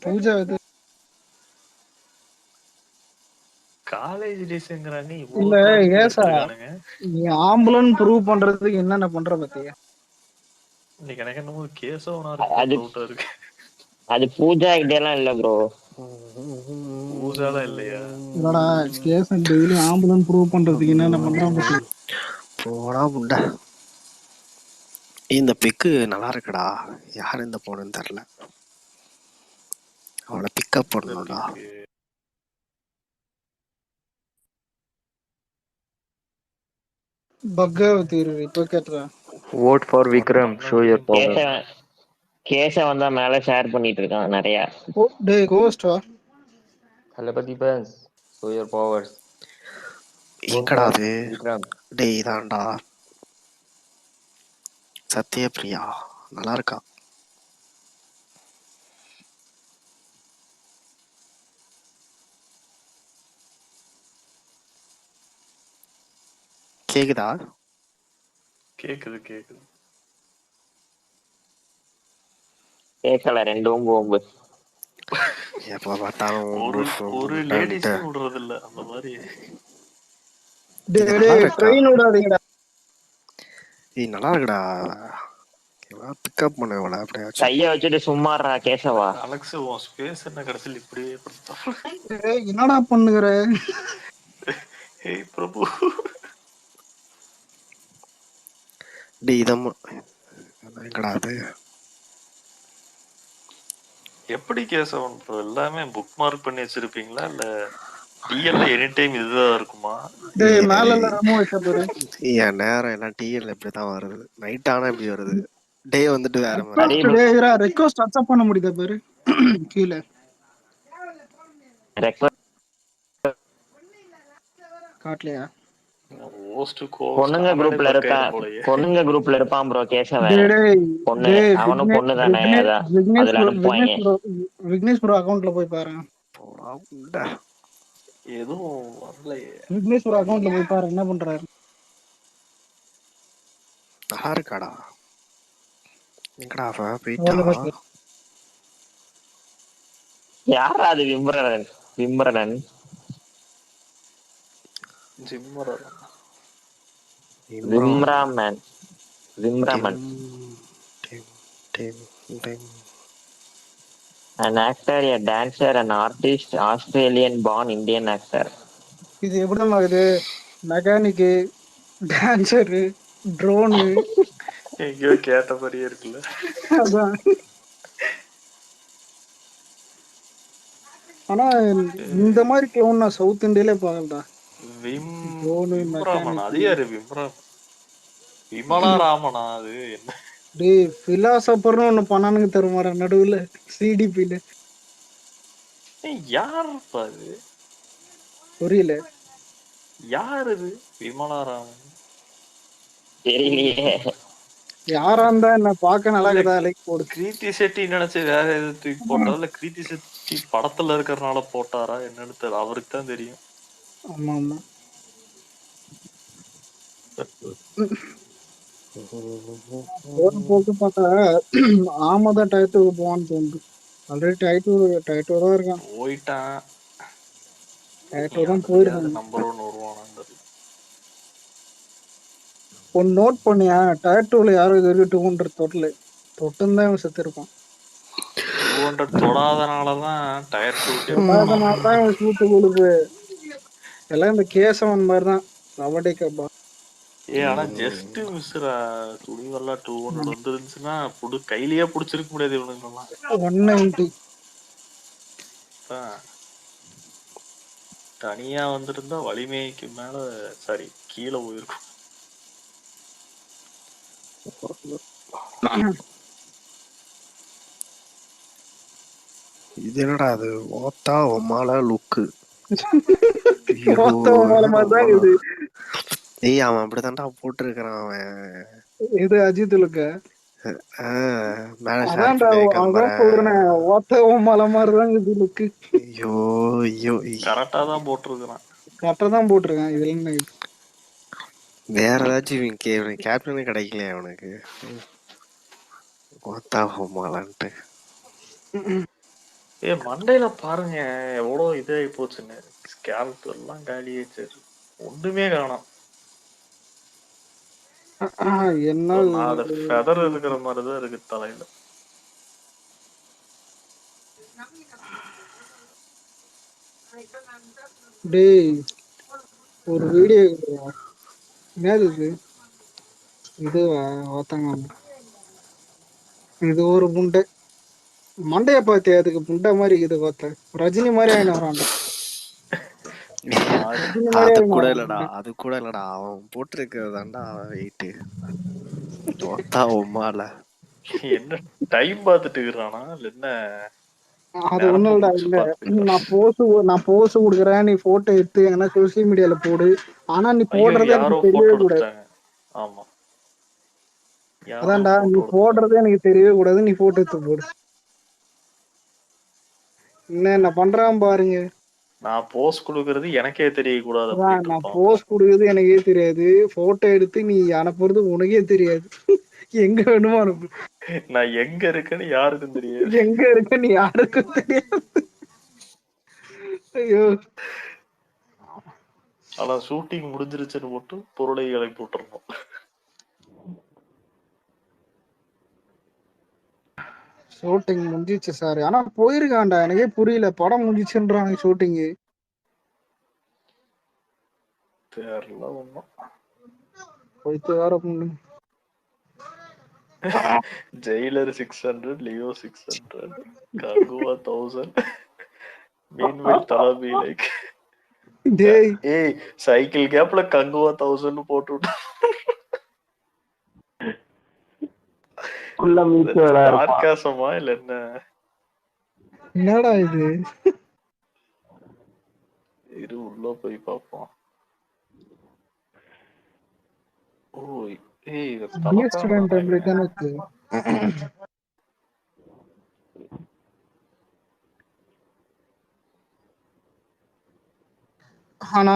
பூஜா இது
காலேஜ் டேஸ்ங்கறானே
இல்ல
இவ்வளவு கரெக்ட்
ஏசா
எடுத்துருக்கானுங்க.
நீ ஆம்புலன் ப்ரூவ் பண்றதுக்கு என்னென்ன பண்ற பத்தியா?
இன்னைக்கு எனக்கு என்னமோ கேசவனா இருக்கு
அது
டவுட்டா இருக்கு.
அது பூஜா இதெல்லாம் இல்ல ப்ரோ.
பூஜாலாம் இல்லையா?
இல்லடா கேஸ் டெய்லி ஆம்புலன் ப்ரூவ் பண்றதுக்கு என்னென்ன பண்றான் பத்தியா?
போடா புண்டா. இந்த பிக்கு நல்லா இருக்குடா. யார் இந்த போனுன்னு தெரியல. அவளை பிக்கப் பண்ணணும்டா.
பகவதி இப்போ கேட்றா.
Vote for Vikram. Show your power.
Kesavan தான் மேல ஷேர் பண்ணிட்டு இருக்கான் நிறைய.
டேய் கோஸ்ட் வா.
Thalapathy Pants. Show your powers.
எங்கடா அது?
Vikram.
டேய் இதான்டா. சத்யபிரியா நல்லா இருக்கா? கேக்குதா?
கேக்குது கேக்குது.
கேட்கல ரெண்டும் போம்பு.
எப்ப பார்த்தாலும்
ஒரு லேடிஸ் விடுறது இல்ல அந்த மாதிரி.
டேய் ட்ரெயின் விடாதீங்கடா. ஏய் நல்லா இருக்குடா. பிக்கப் பண்ண இவள அப்படியே
கைய வச்சுட்டு சும்மாறா கேசவா.
அலெக்ஸ் உன் ஸ்பேஸ் என்ன கடைசில இப்படியே படுத்தா?
ஏய் என்னடா பண்ணுகிற?
ஏய் பிரபு.
டேய் இதம் எங்கடா அது?
எப்படி கேசவன் ப்ரோ எல்லாமே புக் மார்க் பண்ணி வச்சிருப்பீங்களா இல்ல டிஎல்ல எனி டைம் இதுதான் இருக்குமா?
டேய் மேல எல்லாம் ரெமூவ் வைக்க பாரு.
ஏன் நேரம் எல்லாம் டிஎல் இப்படி தான் வருது. நைட் ஆனா இப்படி வருது. டே வந்துட்டு வேற
மாதிரி. டேய் இரா ரெக்வெஸ்ட் அக்செப்ட் பண்ண முடியுதா பாரு கீழ. காட்லையா?
பொண்ணுங்க குரூப்ல இருப்பான். பொண்ணுங்க குரூப்ல இருப்பான் ப்ரோ கேசவன். பொண்ணு அவனும் பொண்ணு தானே. அதுல அனுப்புவாங்க.
விக்னேஷ் ப்ரோ அக்கவுண்ட்ல போய் பாரு.
எதுவும் வரலையே.
விக்னேஷ் ப்ரோ அக்கவுண்ட்ல போய் பாரு என்ன பண்றாரு.
நல்லா இருக்காடா. எங்கடா அவ போயிட்டா?
யாரா அது? விம்ரன். விம்ரன் விம்ராமன். விம்ராமன் an actor, a dancer, an artist, Australian born Indian actor.
இது எப்படி ஆகுது? மெக்கானிக், டான்சர், ட்ரோன்
எங்கயோ கேட்ட மாதிரியே இருக்குல்ல.
அதான். ஆனா இந்த மாதிரி கிளவுன் நான் சவுத் இந்தியாலே பார்க்கலடா.
விம்ராமன் அது யாரு? விமலா ராமனா அது என்ன?
டேய் பிலாசபர்னு ஒண்ணு பண்ணானுங்க தருமாற நடுவுல சிடிபில.
யார் அது?
புரியல.
யார் இது விமலா ராமன்?
தெரியலையே.
யாரா இருந்தா என்ன பார்க்க நல்லா இருக்கா? லைக் போடு.
கிருத்தி செட்டி நினைச்சு வேற எது தூக்கி போட்டா இல்ல கிருத்தி செட்டி படத்துல இருக்கறனால போட்டாரா என்னன்னு தெரியல. அவருக்கு தான் தெரியும்.
ஆமா ஆமா. போட்டு பார்த்தா ஆமாதான் டைட்டுக்கு போவான்னு தோணுது. ஆல்ரெடி டைட்டு தான் இருக்கான்.
போயிட்டான்.
டைட்டு தான் போயிருக்கான்.
நம்பர் 1 வருவானான்னு தெரியல.
ஒன்னு நோட் பண்ணியா? டைட்டுல யாரும் இது வரைக்கும் 200 தொட்டல. தொட்டுன்னு தான் செத்து இருப்பான்.
200 தொடாதனாலதான் டயர்
தொடாதனாலதான் சூட்டு கொடுக்கு. எல்லாம் இந்த கேசவன் மாதிரி தான். ரவடைக்கப்பா.
ஆனா ஜஸ்ட் மிஸ்ரா துணிவெல்லாம் 200 வந்துருந்துச்சுன்னா கையிலேயே புடிச்சிருக்க முடியாது இவனுங்கெல்லாம்.
190
தனியா வந்திருந்தா வலிமைக்கு மேல சாரி கீழே போயிருக்கும்.
இது என்னடா அது? ஓத்தா ஒமால லுக்கு. ஏய் அவன் அப்படித்தான்டா போட்டிருக்கிறான் அவன்.
இது அஜித் லுக்கு.
கரெக்டா
தான் போட்டிருக்கான்.
கரெக்டா தான் போட்டிருக்கான். இதுல
வேற ஏதாச்சும் கேப்டனே கிடைக்கலையா அவனுக்கு? ஒத்தா போமாலான்ட்டு.
மண்டையில பாருங்க எவ்வளவு இதாகி போச்சுன்னு. ஸ்கேல்ப் எல்லாம் காலி ஆயிடுச்சு, ஒண்ணுமே காணோம்.
என்ன
ஒரு 4 ஃபெதர் இருக்கிற மாதிரிதான் இருக்கு தலையில.
டேய் ஒரு வீடியோ என்னது இது? இதுவா ஓத்தங்க இது ஒரு புண்டை மண்டைய பாத்தியா? அதுக்கு புண்டை மாதிரி இது கோத்த ரஜினி மாதிரி ஆயின வரான்டா.
அது கூட இல்லடா, அது கூட இல்லடா, அவன் போட்டிருக்கிறதாண்டா வெயிட். ஒத்தா உமால
என்ன டைம் பார்த்துட்டு இருக்கிறானா இல்ல என்ன?
அது ஒண்ணும் இல்ல. நான் போஸ் கொடுக்குறேன், நீ போட்டோ எடுத்து எங்கன்னா சோசியல் மீடியால போடு. ஆனா நீ போடுறதே எனக்கு தெரியவே கூடாது.
ஆமா
அதான்டா, நீ போடுறதே எனக்கு தெரியவே கூடாது. நீ போட்டோ எடுத்து போடு. என்ன பண்றான் பாருங்க.
நான் போஸ்ட் கொடுக்கறது எனக்கே தெரியக்கூடாது.
நான் போஸ்ட் கொடுக்கறது எனக்கே தெரியாது. போட்டோ எடுத்து நீ அனுப்புறது உனக்கே தெரியாது. எங்க வேணுமோ அனுப்பு.
நான் எங்க இருக்கேன்னு யாருக்கும் தெரியாது.
எங்க இருக்கேன்னு யாருக்கும் தெரியாது. ஐயோ.
ஆனா ஷூட்டிங் முடிஞ்சிருச்சுன்னு மட்டும் பொருளை கிளப்பி விட்டுறணும்.
ஷூட்டிங் முடிஞ்சிச்சு சார். ஆனா போயிருக்கான்டா, எனக்கே புரியல. படம் முடிஞ்சிச்சுன்றாங்க ஷூட்டிங்.
தெரியல ஒண்ணும்.
போயிட்டு வேற பொண்ணு.
ஜெயிலர் 600, லியோ 600, கங்குவா 1000. மீன்வெல் தலபி லைக்
டேய்
ஏய் சைக்கிள் கேப்ல கங்குவா 1000 போட்டு விட்டு சார்காசமா இல்ல என்ன?
என்னடா இது?
இரு உள்ள போய் பாப்போம். ஓ ஏய் இது
ஸ்டூடண்ட் டெம்ப்ளேட் தான இருக்கு. ஆனா